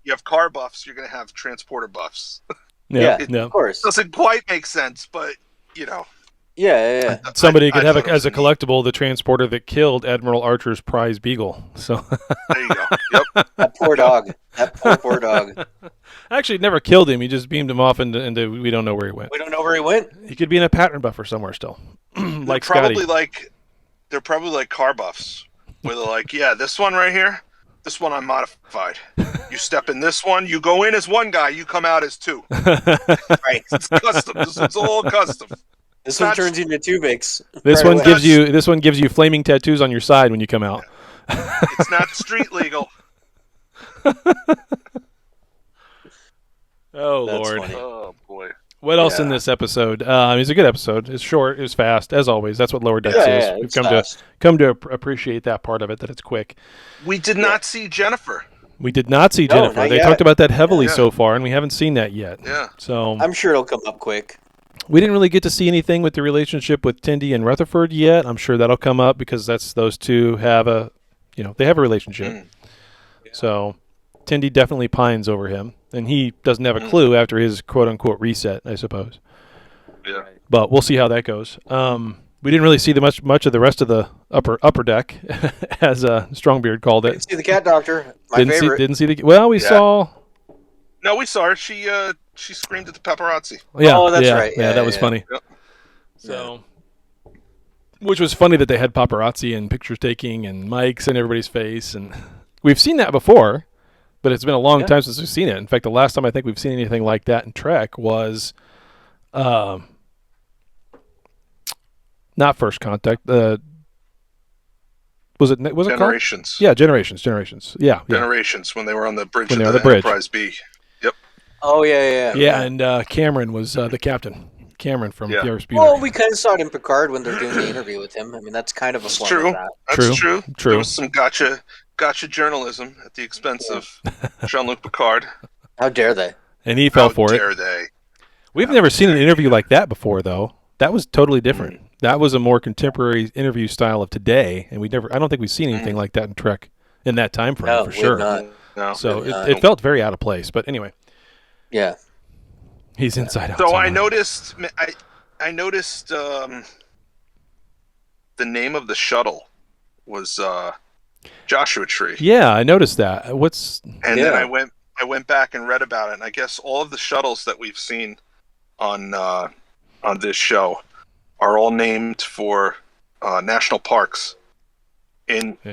buffs. You're going to have transporter buffs. Of course. Doesn't quite make sense, but Yeah. Somebody could have as a collectible the transporter that killed Admiral Archer's prize beagle. So there you go. Yep. That poor dog. That poor dog. Actually, it never killed him. He just beamed him off into we don't know where he went. We don't know where he went. He could be in a pattern buffer somewhere still. They're probably like car buffs, where they're like, this one right here, this one I'm modified. You step in this one, you go in as one guy, you come out as two. Right? It's custom. It's all custom. This one turns into Tubix. This one gives you flaming tattoos on your side when you come out. It's not street legal. Oh, That's Lord. funny. Oh, boy. What else in this episode? It's a good episode. It's short. It's fast, as always. That's what Lower Decks is. We've come to appreciate that part of it, that it's quick. We did not see Jennifer. We did not see Jennifer. They talked about that heavily so far, and we haven't seen that yet. Yeah. So I'm sure it'll come up quick. We didn't really get to see anything with the relationship with Tendi and Rutherford yet. I'm sure that'll come up because those two have a relationship. Yeah. So Tendi definitely pines over him, and he doesn't have a clue after his quote unquote reset, I suppose. Yeah. But we'll see how that goes. We didn't really see much of the rest of the upper deck, as Strongbeard called it. Didn't see the cat doctor. My favorite. Didn't see the. Well, we saw. No, we saw her. She screamed at the paparazzi. Yeah, oh, that's right. Yeah, that was funny. Yep. So, which was funny that they had paparazzi and pictures taking and mics in everybody's face, and we've seen that before, but it's been a long time since we've seen it. In fact, the last time I think we've seen anything like that in Trek was, not First Contact. Was it Generations? Yeah, Generations. Yeah, Generations, when they were on the bridge. Enterprise B. Yep. Oh yeah. Yeah, and Cameron was the captain. Cameron from Yeah. Ferris Bueller. Well, we kind of saw it in Picard when they're doing the interview with him. I mean, that's kind of a It's form true. of that. That's true. True. There was some gotcha journalism at the expense of Jean-Luc Picard. How dare they? And he fell How for dare it. they? We've never seen an interview like that before, though. That was totally different. That was a more contemporary interview style of today, and I don't think we've seen anything like that in Trek in that time frame No, for we've sure. not. No. So We've not. it felt very out of place. But anyway, Yeah. he's inside out. So I somehow. noticed the name of the shuttle was Joshua Tree. Yeah, I noticed that. And then I went back and read about it, and I guess all of the shuttles that we've seen on this show are all named for national parks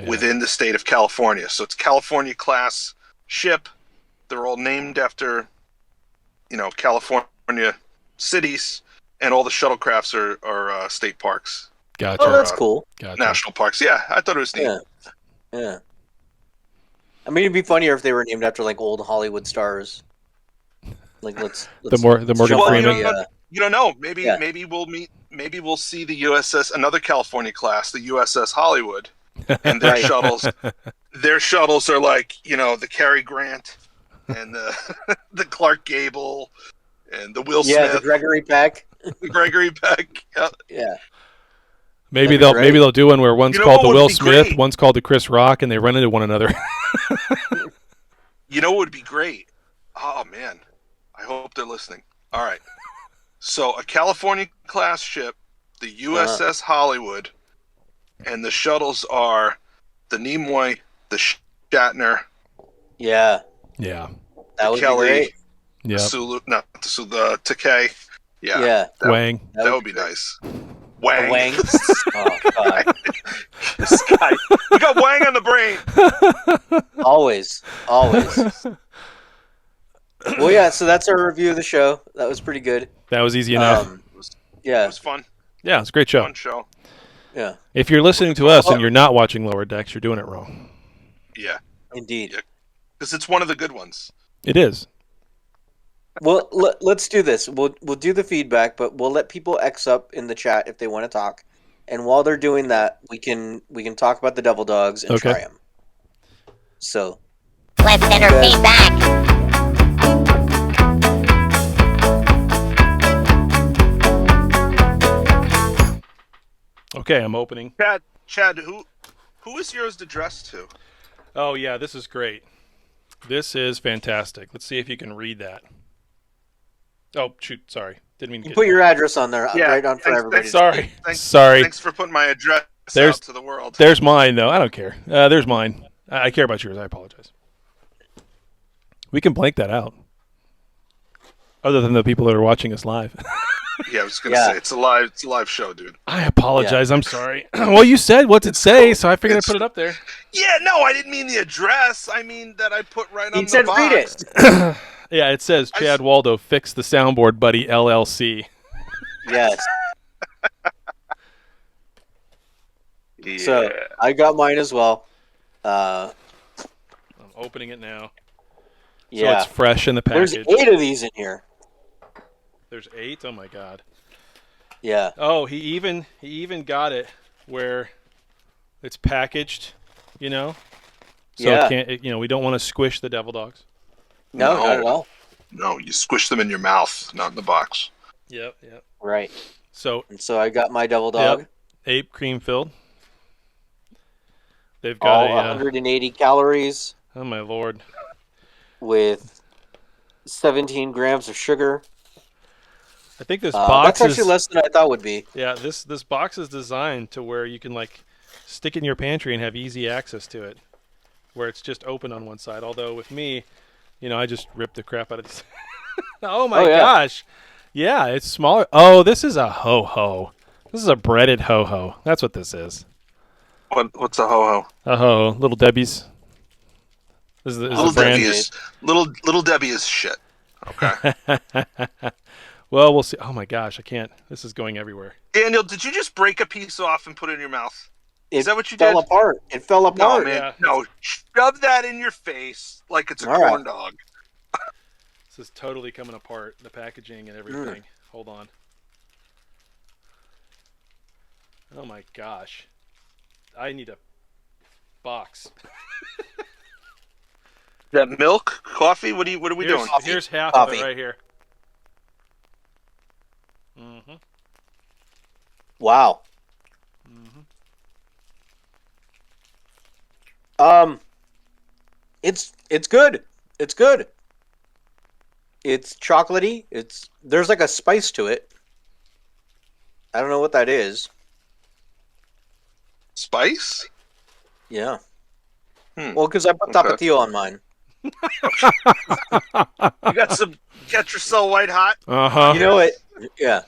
within the state of California. So it's California class ship. They're all named after, California cities, and all the shuttlecrafts are state parks, Gotcha. Oh, that's cool. Gotcha. national parks. Yeah, I thought it was neat. Yeah. Yeah. I mean, it'd be funnier if they were named after like old Hollywood stars. Like let's The Morgan jump on Freeman. You don't know. Maybe Yeah. maybe we'll meet. Maybe we'll see the USS, another California class, the USS Hollywood, and their Right. shuttles. Their shuttles are like the Cary Grant, and the Clark Gable, and the Will Yeah, the Smith, Gregory Peck. the Gregory Peck. Yeah. Yeah. Maybe That'd be great. they'll do one where one's You know called what the would Will be Smith, great? one's called the Chris Rock, and they run into one another. You know what would be great? Oh man, I hope they're listening. All right. So a California class ship, the USS Hollywood, and the shuttles are the Nimoy, the Shatner, Yeah. Yeah. That would Kelly, be great. Yeah. the Takei. Yeah. Yeah. Wang. That would be nice. A Wang. Wang. Oh God. This guy. We got Wang on the brain. Always. Always. Well, yeah. So that's our review of the show. That was pretty good. That was easy enough. It Yeah. was fun. Yeah, it's a great show. Fun show. Yeah. If you're listening to us and you're not watching Lower Decks, you're doing it wrong. Yeah. Indeed. Because it's one of the good ones. It is. Well, let's do this. We'll do the feedback, but we'll let people X up in the chat if they want to talk. And while they're doing that, we can talk about the Devil Dogs and Okay. try them. So Let's enter feedback. Okay, I'm opening. Chad, who is yours addressed to? Oh, yeah, this is great. This is fantastic. Let's see if you can read that. Oh, shoot, sorry. Didn't mean to you get put your address on there, Yeah, right on for thanks- everybody. Sorry. Thanks- Sorry. Thanks for putting my address There's- out to the world. There's mine, though. I don't care. There's mine. I care about yours. I apologize. We can blank that out. Other than the people that are watching us live. Yeah, I was gonna Yeah. say it's a live show, dude. I apologize. I'm sorry. Well, you said what's it say, so I figured I'd put it up there. Yeah, no, I didn't mean the address. I mean that I put right on He the said box. read it. Yeah, it says Chad Waldo fixed the soundboard buddy LLC. Yes. Yeah. So I got mine as well. I'm opening it now. Yeah. So it's fresh in the There's package. 8 of these in here. There's 8? Oh my god. Yeah. Oh, he even got it where it's packaged, So Yeah. it can't we don't want to squish the devil dogs. No, No. not at all. No, you squish them in your mouth, not in the box. Yep. Right. So And so I got my Devil Dog. Yep. Ape cream filled. They've got All a 180 calories oh my lord. with 17 grams of sugar. I think this box That's actually is less than I thought would be. Yeah, this box is designed to where you can stick it in your pantry and have easy access to it, where it's just open on one side. Although with me, I just ripped the crap out of this. Oh my yeah. gosh, yeah, it's smaller. Oh, this is a ho-ho. This is a breaded ho-ho. That's what this is. What's a ho-ho? A ho, Little Debbie's. This is the Little brand. Debbie is little Debbie is shit. Okay. Well, we'll see. Oh my gosh, I can't. This is going everywhere. Daniel, did you just break a piece off and put it in your mouth? Is that what you fell did? apart. It fell No, apart. man. Yeah. No, shove that in your face like it's a All right. corn dog. This is totally coming apart. The packaging and everything. Hold on. Oh my gosh. I need a box. Is that milk? Coffee? What are we doing? Here's half Coffee. of it right here. Mm-hmm. Wow. It's good. It's good. It's chocolatey. There's like a spice to it. I don't know what that is. Spice? Yeah. Hmm. Well, because I put Okay. Tapatio on mine. You got yourself white hot? Uh-huh. You know it. Yeah.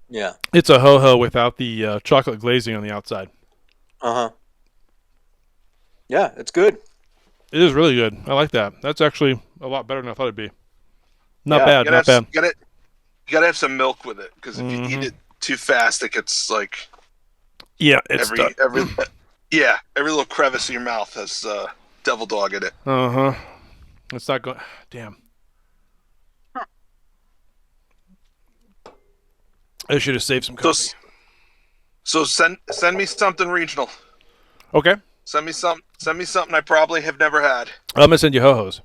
Yeah. It's a ho-ho without the chocolate glazing on the outside. Uh-huh. Yeah, it's good. It is really good. I like that. That's actually a lot better than I thought it'd be. Not Yeah, bad, not bad. You gotta have some milk with it, because if you eat it too fast, it gets like Yeah, it's every little crevice in your mouth has devil dog in it. Uh-huh. It's not going... Damn. I should have saved some coffee. So send me something regional. Okay. Send me something I probably have never had. I'm going to send you ho-hos.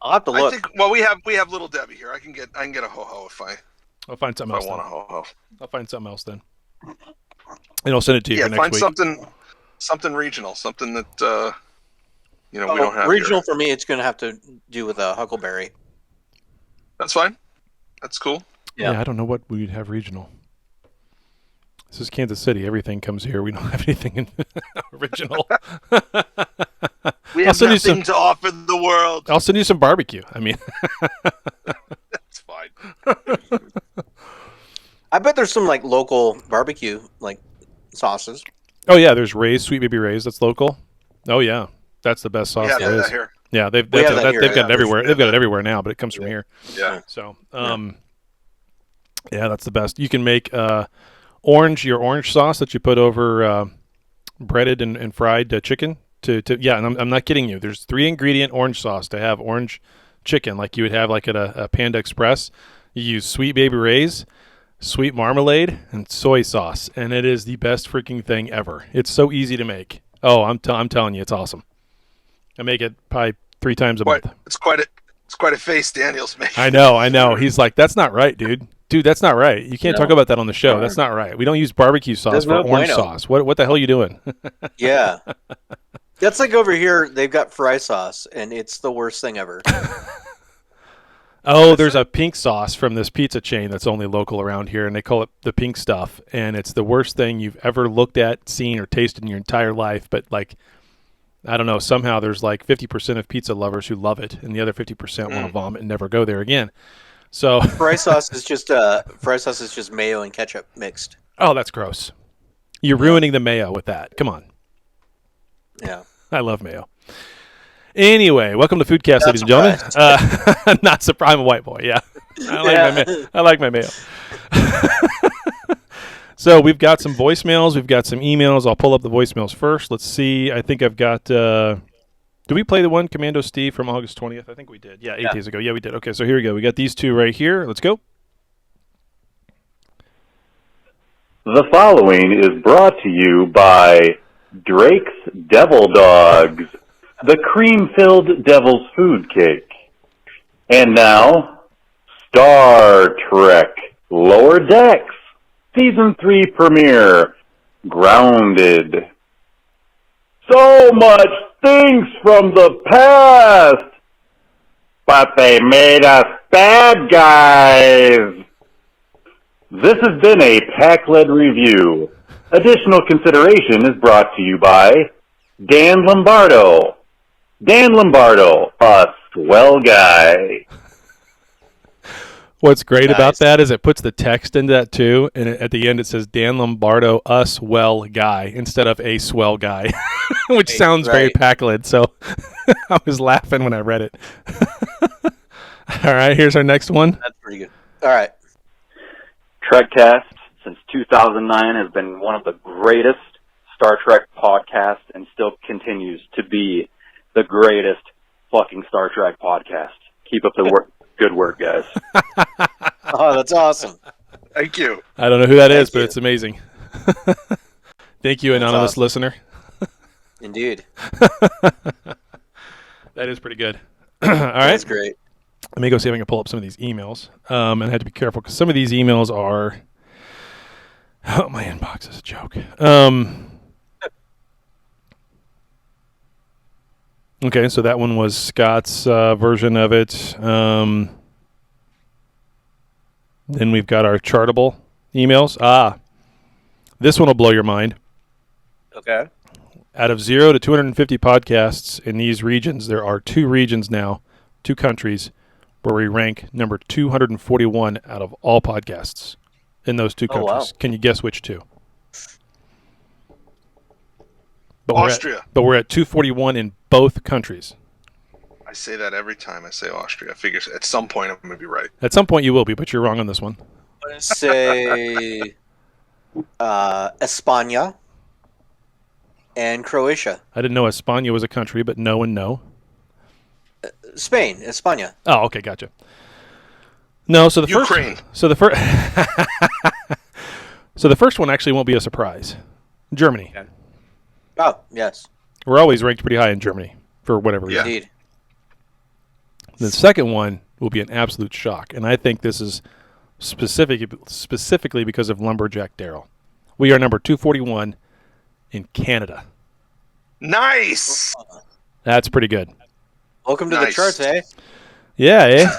I'll have to I look. think we have little Debbie here. I can get a ho ho if I I'll find something else want a then. ho ho. I'll find something else then. And I'll send it to you Yeah, for next find week. something regional, something that we don't have regional here. for me. It's going to have to do with a huckleberry. That's fine. That's cool. Yeah, I don't know what we'd have regional. This is Kansas City. Everything comes here. We don't have anything in original. We I'll have send you nothing to offer the world. I'll send you some barbecue. I mean, That's fine. I bet there's some like local barbecue like sauces. oh yeah, there's Ray's, Sweet Baby Ray's. That's local. Oh yeah, that's the best sauce We have there that is. here. Yeah, they've We have that here, got yeah. it everywhere. They've got it everywhere now, but it comes from here. Yeah. So, yeah, that's the best. You can make your orange sauce that you put over breaded and fried chicken. And I'm not kidding you. There's 3 ingredient orange sauce to have orange chicken, like you would have like at a Panda Express. You use Sweet Baby Ray's, sweet marmalade, and soy sauce, and it is the best freaking thing ever. It's so easy to make. Oh, I'm telling you, it's awesome. I make it probably 3 times a month. It's quite a face Daniel's making. I know. He's like, that's not right, dude. Dude, that's not right. You can't talk about that on the show. That's not right. We don't use barbecue sauce There's for no orange bueno. sauce. What the hell are you doing? Yeah. That's like over here, they've got fry sauce, and it's the worst thing ever. Oh, there's a pink sauce from this pizza chain that's only local around here, and they call it the pink stuff. And it's the worst thing you've ever looked at, seen, or tasted in your entire life. But, like, I don't know, somehow there's like 50% of pizza lovers who love it, and the other 50% want to vomit and never go there again. So Fry sauce is just mayo and ketchup mixed. oh, that's gross. You're ruining the mayo with that. Come on. Yeah. I love mayo. Anyway, welcome to Foodcast, ladies and gentlemen. Not surprised. I'm a white boy, yeah. I like my mayo. So we've got some voicemails. We've got some emails. I'll pull up the voicemails first. Let's see. I think I've got... did we play the one, Commando Steve, from August 20th? I think we did. Yeah, 8 days ago. Yeah, we did. Okay, so here we go. We got these 2 right here. Let's go. The following is brought to you by Drake's Devil Dogs, the cream-filled devil's food cake. And now, Star Trek Lower Decks, Season 3 premiere, Grounded. So much things from the past, but they made us bad guys. This has been a PAC-led review. Additional consideration is brought to you by Dan Lombardo. Dan Lombardo, a swell guy. What's great about that is it puts the text into that too, and at the end it says Dan Lombardo, a swell guy, instead of a swell guy, which sounds very PAC-led, so I was laughing when I read it. All right, here's our next one. That's pretty good. All right. Trekcast, since 2009, has been one of the greatest Star Trek podcasts and still continues to be the greatest fucking Star Trek podcast. Keep up the good work, guys. Oh, that's awesome. Thank you. I don't know who that Thank is, but you. it's amazing. Thank you, anonymous awesome. listener. Indeed. That is pretty good. All right. That's great. Let me go see if I can pull up some of these emails. And I have to be careful because some of these emails are... Oh, my inbox is a joke. Okay, so that one was Scott's version of it. Then we've got our chartable emails. This one will blow your mind. Okay. Out of 0 to 250 podcasts in these regions, there are 2 regions now, 2 countries, where we rank number 241 out of all podcasts in those 2 countries. Wow. Can you guess which 2? Austria. But we're at 241 in both countries. I say that every time I say Austria. I figure at some point I'm going to be right. At some point you will be, but you're wrong on this one. I'm going to say España and Croatia. I didn't know España was a country, but no and no. Spain, España. Oh, okay, gotcha. No, so the Ukraine. So the first one actually won't be a surprise. Germany. Okay. Oh, yes. We're always ranked pretty high in Germany for whatever reason. Indeed. The second one will be an absolute shock, and I think this is specifically because of Lumberjack Daryl. We are number 241 in Canada. Nice. That's pretty good. Welcome to the charts, eh? Yeah, eh?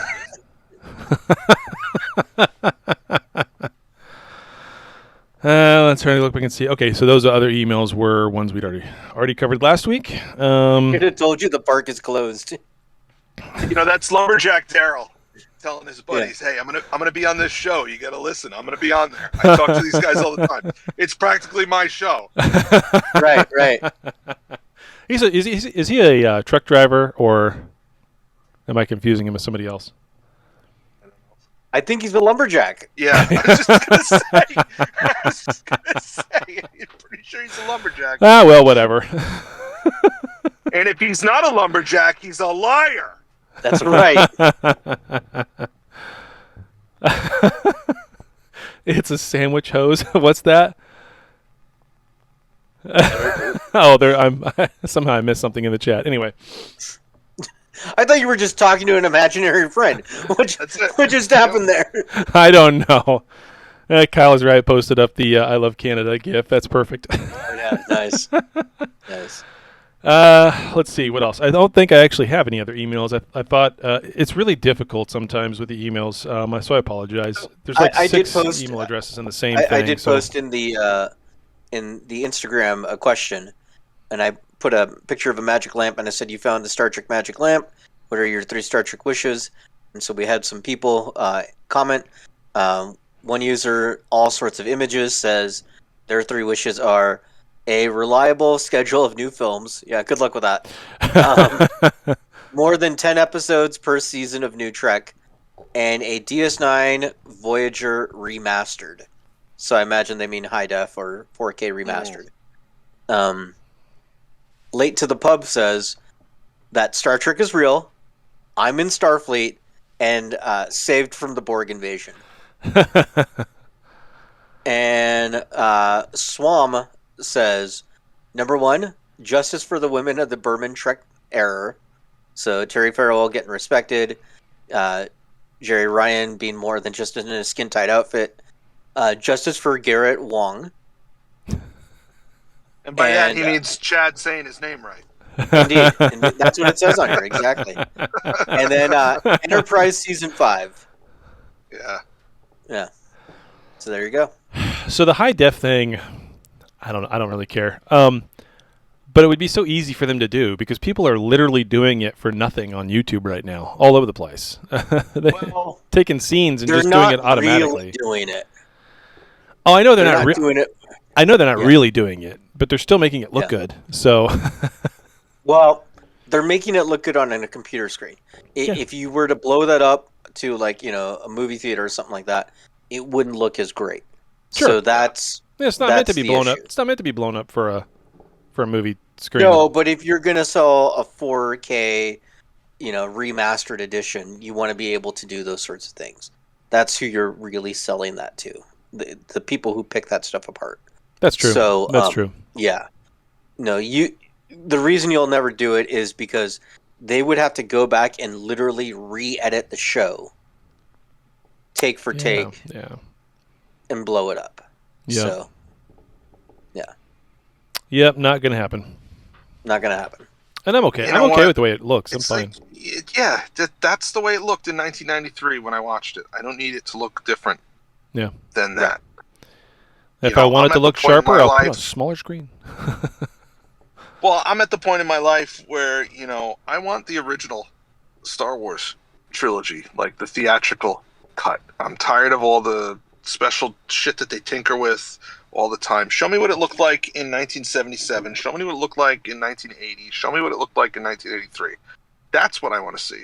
Let's try to look back and see. Okay, so those other emails were ones we'd already covered last week. Could have told you the park is closed. That's Lumberjack Daryl telling his buddies, "Hey, I'm gonna be on this show. You got to listen. I'm gonna be on there. I talk to these guys all the time. It's practically my show." Right. Is he a truck driver, or am I confusing him with somebody else? I think he's the lumberjack. Yeah, I was just gonna say. I'm pretty sure he's a lumberjack. Well, whatever. And if he's not a lumberjack, he's a liar. That's right. It's a sandwich hose. What's that? Somehow I missed something in the chat. Anyway, I thought you were just talking to an imaginary friend. What just happened there? I don't know. Kyle is right. Posted up the "I love Canada" gif. That's perfect. Oh, yeah, nice. Let's see what else. I don't think I actually have any other emails. I thought it's really difficult sometimes with the emails, so I apologize. There's like six email addresses in the same thing. I did post in the Instagram a question, and I put a picture of a magic lamp, and I said, "You found the Star Trek magic lamp. What are your 3 Star Trek wishes?" And so we had some people comment. One user, all sorts of images, says their 3 wishes are a reliable schedule of new films. Yeah, good luck with that. More than 10 episodes per season of new Trek, and a DS9 Voyager remastered. So I imagine they mean high def or 4K remastered. Late to the Pub says that Star Trek is real. I'm in Starfleet and saved from the Borg invasion. And Swam says, number 1, justice for the women of the Berman Trek era. So Terry Farrell getting respected. Jerry Ryan being more than just in a skin-tight outfit. Justice for Garrett Wong. And by that, he means Chad saying his name right. Indeed. That's what it says on here, exactly. And then Enterprise Season 5. Yeah. So there you go. So the high def thing, I don't really care. But it would be so easy for them to do because people are literally doing it for nothing on YouTube right now, all over the place. Taking scenes and just doing it automatically. Really doing it. Oh, I know they're not doing it. I know they're not really doing it, but they're still making it look good. So, well, they're making it look good on a computer screen. If you were to blow that up to a movie theater or something like that, it wouldn't look as great. Sure. So that's it's not meant to be blown up. It's not meant to be blown up for a movie screen. No, but if you're gonna sell a 4K, remastered edition, you want to be able to do those sorts of things. that's who you're really selling that to. The people who pick that stuff apart. That's true. So that's true. Yeah. No, the reason you'll never do it is because they would have to go back and literally re-edit the show, take for take, and blow it up. Yeah. So, yeah. Yep, not gonna happen. Not gonna happen. And I'm okay. You I'm know okay what? with the way it looks. It's I'm fine. yeah, that's the way it looked in 1993 when I watched it. I don't need it to look different than that. If You I know, want I'm it to at look the point in sharper, my I'll put on a life- smaller screen. Well, I'm at the point in my life where, I want the original Star Wars trilogy, like the theatrical cut. I'm tired of all the special shit that they tinker with all the time. Show me what it looked like in 1977. Show me what it looked like in 1980. Show me what it looked like in 1983. That's what I want to see.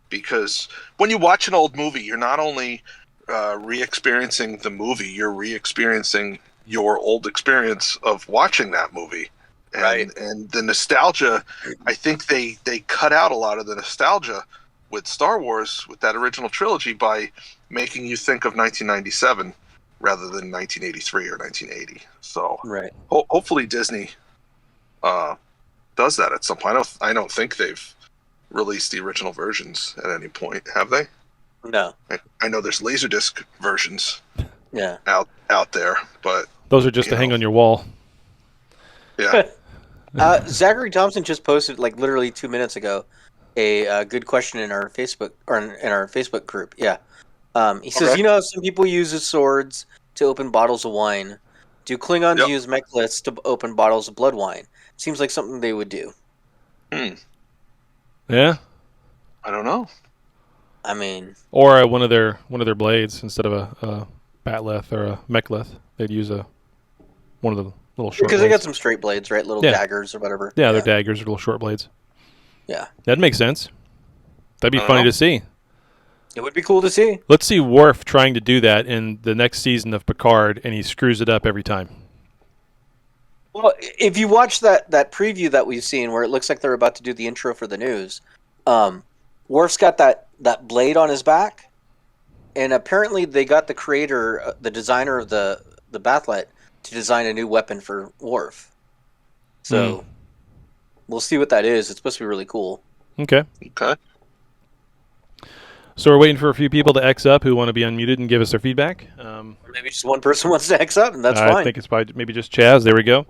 Because when you watch an old movie, you're not only re-experiencing the movie, you're re-experiencing your old experience of watching that movie. And the nostalgia, I think they cut out a lot of the nostalgia with Star Wars, with that original trilogy, by making you think of 1997 rather than 1983 or 1980. So hopefully Disney does that at some point. I don't think they've released the original versions at any point, have they? No. I know there's Laserdisc versions out there, but those are just to hang on your wall. Yeah. Zachary Thompson just posted like literally 2 minutes ago a good question in our Facebook in our Facebook group. Yeah. He says, how some people use swords to open bottles of wine. Do Klingons use mek'liths to open bottles of blood wine? Seems like something they would do. Yeah. I don't know. I mean, or one of their blades instead of a batleth or a mek'lith, they'd use one of the little short. Because blades. they got some straight blades, right? Little daggers or whatever. Yeah, they're daggers or little short blades. Yeah, that makes sense. That'd be funny to see. It would be cool to see. Let's see Worf trying to do that in the next season of Picard, and he screws it up every time. Well, if you watch that preview that we've seen where it looks like they're about to do the intro for the news, Worf's got that blade on his back, and apparently they got the creator, the designer of the Bathlet, to design a new weapon for Worf. So we'll see what that is. It's supposed to be really cool. Okay. So we're waiting for a few people to X up who want to be unmuted and give us their feedback. Maybe just one person wants to X up, and that's fine. I think it's probably maybe just Chaz. There we go.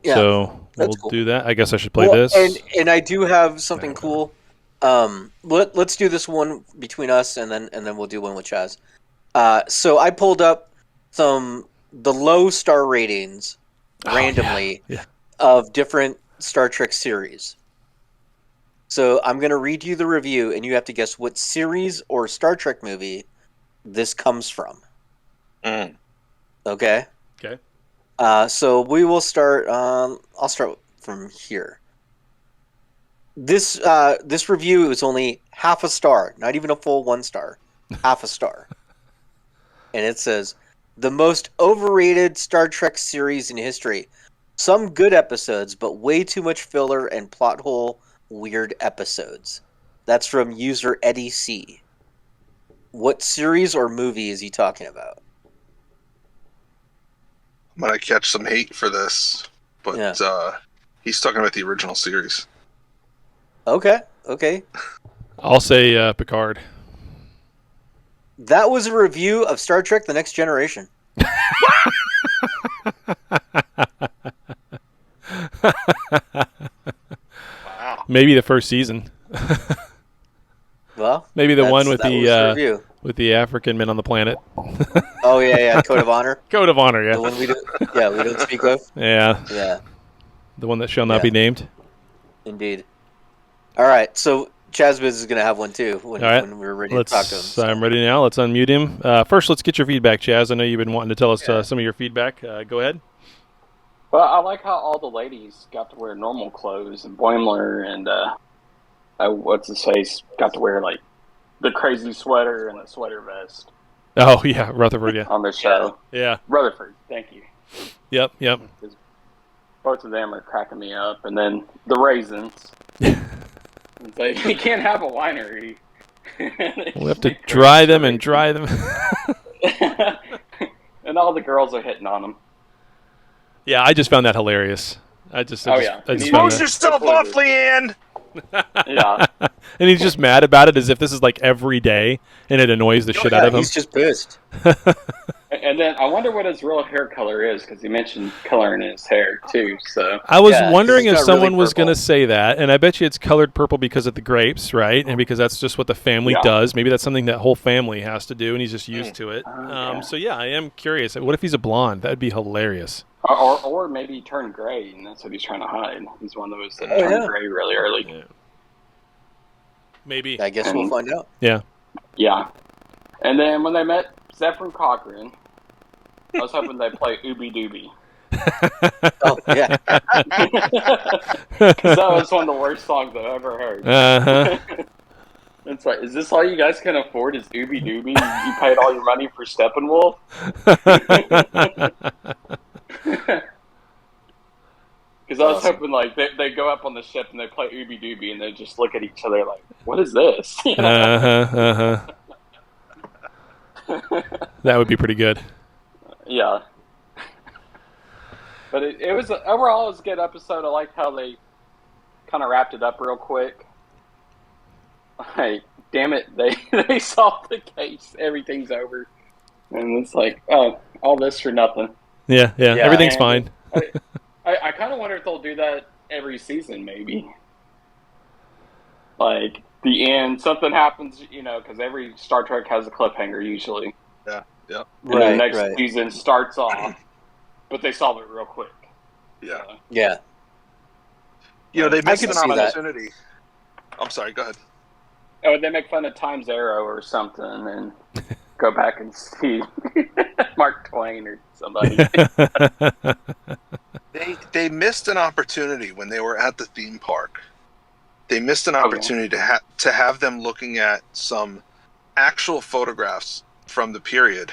Yeah, so we'll do that. I guess I should play this. And I do have something cool. Let's do this one between us, and then we'll do one with Chaz. So I pulled up the low star ratings randomly of different Star Trek series. So I'm going to read you the review, and you have to guess what series or Star Trek movie this comes from. Okay? Okay. So we will start. I'll start from here. This review is only half a star, not even a full 1 star. Half a star. And it says, the most overrated Star Trek series in history. Some good episodes, but way too much filler and plot hole weird episodes. That's from user Eddie C. What series or movie is he talking about? I'm going to catch some hate for this, but he's talking about the original series. Okay. I'll say Picard. That was a review of Star Trek The Next Generation. Wow. Maybe the first season. Well, maybe the one with the African men on the planet. Oh yeah, Code of Honor. Code of Honor, yeah. The one we don't speak of. Yeah. The one that shall not be named. Indeed. All right, so Chazbiz is going to have one too when we're ready to talk to him. So. I'm ready now. Let's unmute him. First, let's get your feedback, Chaz. I know you've been wanting to tell us some of your feedback. Go ahead. Well, I like how all the ladies got to wear normal clothes, and Boimler and what's his face got to wear like the crazy sweater and the sweater vest. Oh yeah, Rutherford. Yeah. On the show. Yeah. Rutherford. Thank you. Yep. Both of them are cracking me up, and then the raisins. You can't have a winery We'll have to dry them and dry them. And all the girls are hitting on him. Yeah, I just found that hilarious. I just found Expose yourself off, Leanne! Yeah. And he's just mad about it as if this is like every day, and it annoys the shit out of him. He's just pissed. And then I wonder what his real hair color is, because he mentioned coloring his hair too. So I was wondering if someone was going to say that, and I bet you it's colored purple because of the grapes, right? And because that's just what the family does. Maybe that's something that whole family has to do, and he's just used to it. So yeah, I am curious. What if he's a blonde? That'd be hilarious. Or maybe he turned gray, and that's what he's trying to hide. He's one of those that turned gray really early. Yeah. Maybe. I guess we'll find out. Yeah. Yeah. And then when they met Zephyr Cochran, I was hoping they'd play Ooby Dooby. Oh, yeah. Because that was one of the worst songs I've ever heard. Uh-huh. It's like, is this all you guys can afford is Ooby Dooby? You paid all your money for Steppenwolf? Because I was hoping, like, they go up on the ship and they play Ooby Dooby and they just look at each other like, what is this? You know? That would be pretty good. Yeah. But it was, overall, it was a good episode. I liked how they kind of wrapped it up real quick. Like, damn it, they solved the case. Everything's over. And it's like, oh, all this for nothing. Yeah, everything's fine. I kind of wonder if they'll do that every season, maybe. Like, the end, something happens, you know, because every Star Trek has a cliffhanger, usually. Yeah. And the next season starts off, but they solve it real quick. Yeah. Yeah. You know, they missed can an see that. opportunity. I'm sorry, go ahead. Oh, they make fun of Times Arrow or something and go back and see Mark Twain or somebody. They missed an opportunity when they were at the theme park. They missed an opportunity to have them looking at some actual photographs from the period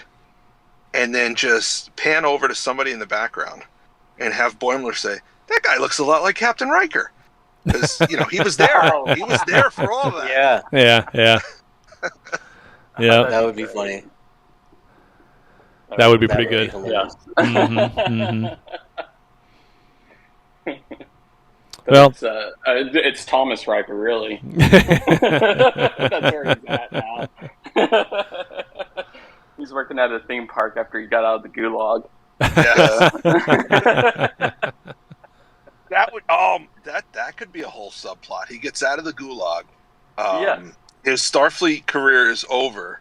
and then just pan over to somebody in the background and have Boimler say, that guy looks a lot like Captain Riker. Because, you know, he was there. He was there for all of that. Yeah. Yeah. That would be funny. That would be pretty good. Yeah. Well, it's Thomas Riker, really. That's where he's at now. He's working at a theme park after he got out of the gulag. That would that could be a whole subplot. He gets out of the gulag. His Starfleet career is over,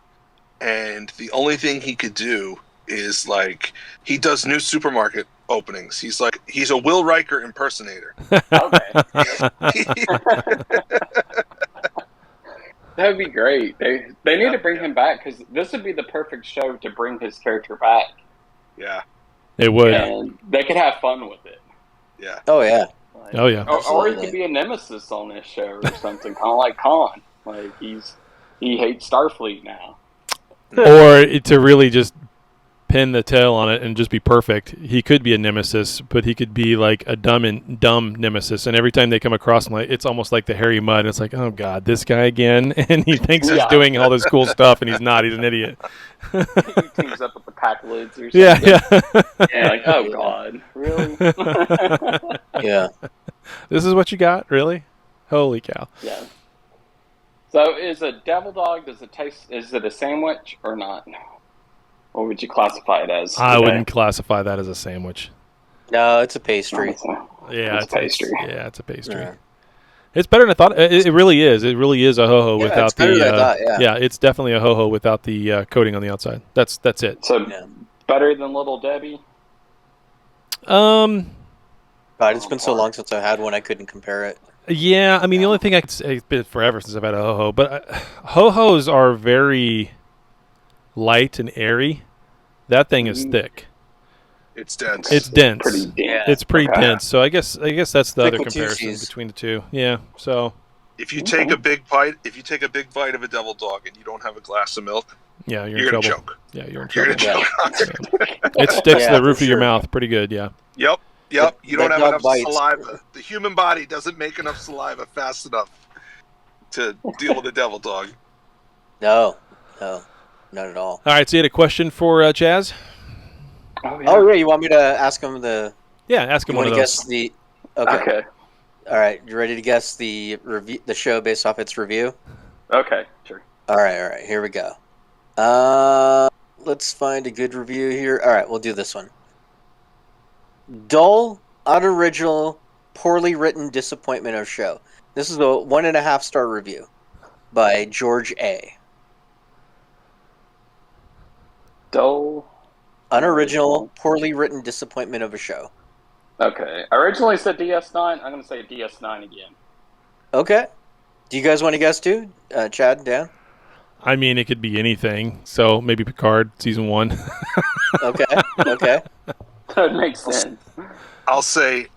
and the only thing he could do is like he does new supermarket openings. He's a Will Riker impersonator. Okay. That would be great. They need to bring him back because this would be the perfect show to bring his character back. Yeah. It would. And they could have fun with it. Yeah. Oh, yeah. Like, oh, yeah. Or he could be a nemesis on this show or something, kind of like Khan. Like, he hates Starfleet now. Or to really just pin the tail on it and just be perfect. He could be a nemesis, but he could be like a dumb nemesis. And every time they come across him, like it's almost like the Harry Mudd. It's like, oh god, this guy again, and he thinks he's doing all this cool stuff, and he's not. He's an idiot. He teams up with the pack lids or something. Yeah. Yeah, like, oh god, really? Yeah. This is what you got, really? Holy cow! Yeah. So, is a devil dog? Does it taste? Is it a sandwich or not? What would you classify it as? I wouldn't classify that as a sandwich. No, it's a pastry. Yeah, it's a pastry. It's a pastry. Yeah. It's better than I thought. It really is. It really is a ho-ho without it's better than I thought, yeah, it's definitely a ho-ho without the coating on the outside. That's it. So better than Little Debbie? God, it's been so long since I had one, I couldn't compare it. Yeah, I mean, the only thing I could say, it's been forever since I've had a ho-ho, but ho-hos are very light and airy. That thing is thick. It's dense. It's dense. Pretty dense. It's pretty dense. So I guess that's the other comparison between the two. Yeah. So if you take a big bite, of a devil dog and you don't have a glass of milk, you're gonna trouble. choke. Yeah, you're in trouble. Choke. It sticks to the roof of your mouth pretty good. Yeah. Yep. You don't have enough saliva. The human body doesn't make enough saliva fast enough to deal with a devil dog. No, not at all. All right, so you had a question for Chaz? Oh, yeah, you want me to ask him the... Yeah, ask him you one want of to those. guess the... Okay. All right, you ready to guess the show based off its review? Okay, sure. All right, here we go. Let's find a good review here. All right, we'll do this one. Dull, unoriginal, poorly written disappointment of show. This is a 1.5 star review by George A. Dull, unoriginal, poorly written disappointment of a show. Okay, I originally said DS9. I'm going to say DS9 again. Okay. Do you guys want to guess too? Chad, Dan? I mean, it could be anything. So maybe Picard, season 1. Okay. That makes sense. I'll say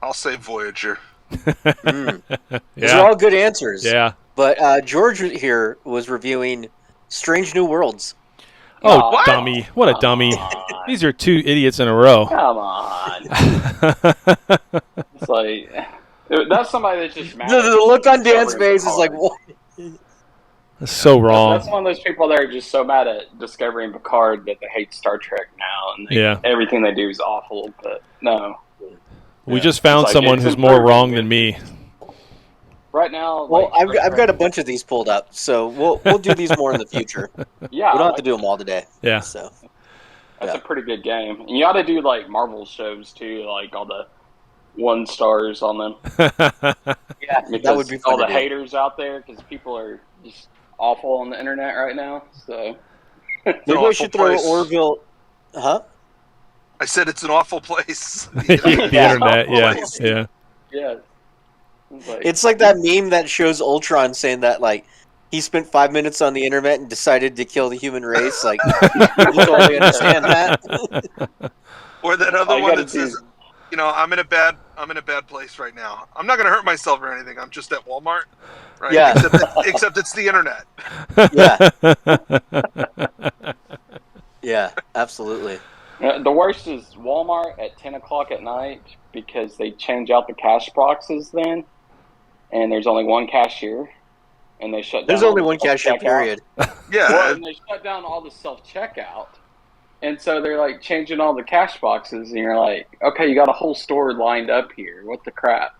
Voyager. These are all good answers. Yeah. But George here was reviewing Strange New Worlds. Oh, what? Dummy. What a dummy. These are 2 idiots in a row. Come on. It's like, that's somebody that's just mad. The look on Dan's face is like, what? That's so wrong. That's one of those people that are just so mad at Discovery and Picard that they hate Star Trek now, and everything they do is awful. But no, we just found someone who's more wrong than me. Right now, well, I've got a bunch of these pulled up, so we'll do these more in the future. Yeah, we don't have to do them all today. Yeah, so that's a pretty good game, and you ought to do like Marvel shows too, like all the 1 stars on them. Yeah, that would be fun all the to do. haters out there, because people are just awful on the internet right now. So maybe we should throw Orville. Huh? I said it's an awful place. The internet, yeah. Yeah. It's like that meme that shows Ultron saying that like he spent 5 minutes on the internet and decided to kill the human race. Like, you totally understand that. Or that other one that says, I'm in a bad place right now. I'm not going to hurt myself or anything. I'm just at Walmart, right? Yeah. Except it's the internet. Yeah. Yeah, absolutely. The worst is Walmart at 10 o'clock at night, because they change out the cash boxes then, and there's only one cashier, and they shut down. There's only one cashier, period. Yeah. Well, and they shut down all the self-checkout, and so they're like changing all the cash boxes, and you're like, okay, you got a whole store lined up here. What the crap?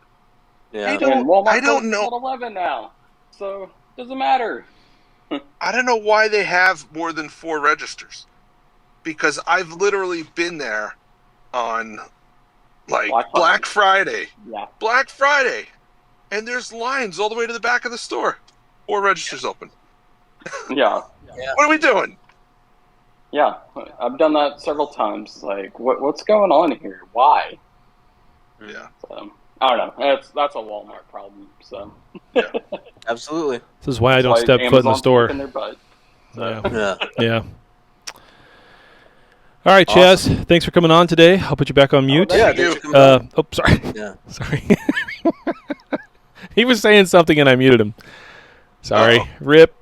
Yeah. I don't know. 11 now, so it doesn't matter. I don't know why they have more than 4 registers, because I've literally been there on like Black Friday. Yeah. Black Friday. And there's lines all the way to the back of the store. 4 registers open. Yeah. What are we doing? Yeah, I've done that several times. Like, what's going on here? Why? Yeah. So, I don't know. That's a Walmart problem. So. Yeah. Absolutely. This is why I don't step foot in the store. In their butt, so. Yeah. All right, awesome. Chaz, thanks for coming on today. I'll put you back on mute. Thank you. Sorry. Yeah. Sorry. He was saying something and I muted him. Sorry. Rip.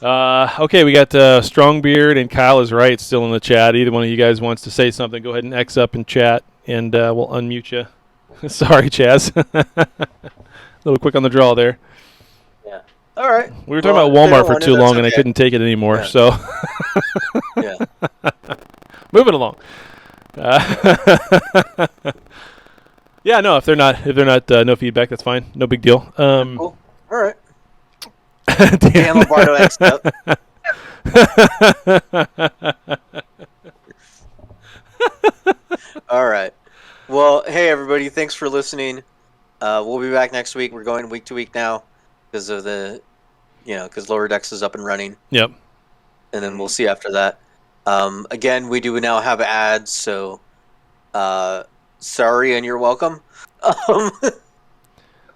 Okay, we got Strongbeard and Kyle is right still in the chat. Either one of you guys wants to say something, go ahead and X up in chat, and we'll unmute you. Sorry, Chaz. A little quick on the draw there. Yeah. All right. We were talking about Walmart for too long, and I couldn't take it anymore. So. Yeah. Moving along. Yeah, no. If they're not, no feedback, that's fine. No big deal. Cool. All right. Dan Lombardo X up. All right. Well, hey everybody, thanks for listening. We'll be back next week. We're going week to week now because of because Lower Decks is up and running. Yep. And then we'll see after that. Again, we do now have ads, so sorry and you're welcome.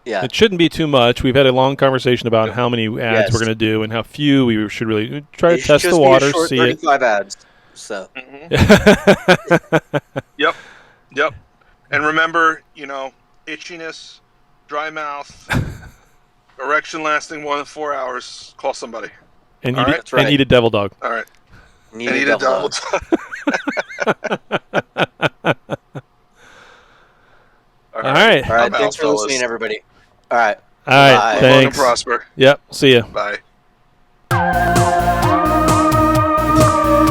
Yeah. It shouldn't be too much. We've had a long conversation about how many ads we're going to do and how few we should really try to test the water, see 35 ads. So. Yep. And remember, itchiness, dry mouth, erection lasting more than 4 hours, call somebody. And eat a devil dog. All right. And eat a devil dog. All right. Thanks for listening, everybody. All right. Thanks. Prosper. Yep. See ya. Bye.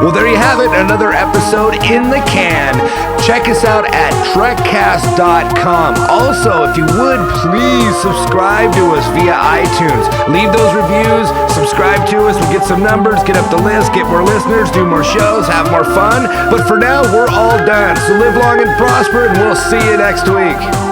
Well, there you have it, another episode in the can. Check us out at trekcast.com. Also, if you would, please subscribe to us via iTunes. Leave those reviews, subscribe to us, we'll get some numbers, get up the list, get more listeners, do more shows, have more fun. But for now, we're all done. So live long and prosper, and we'll see you next week.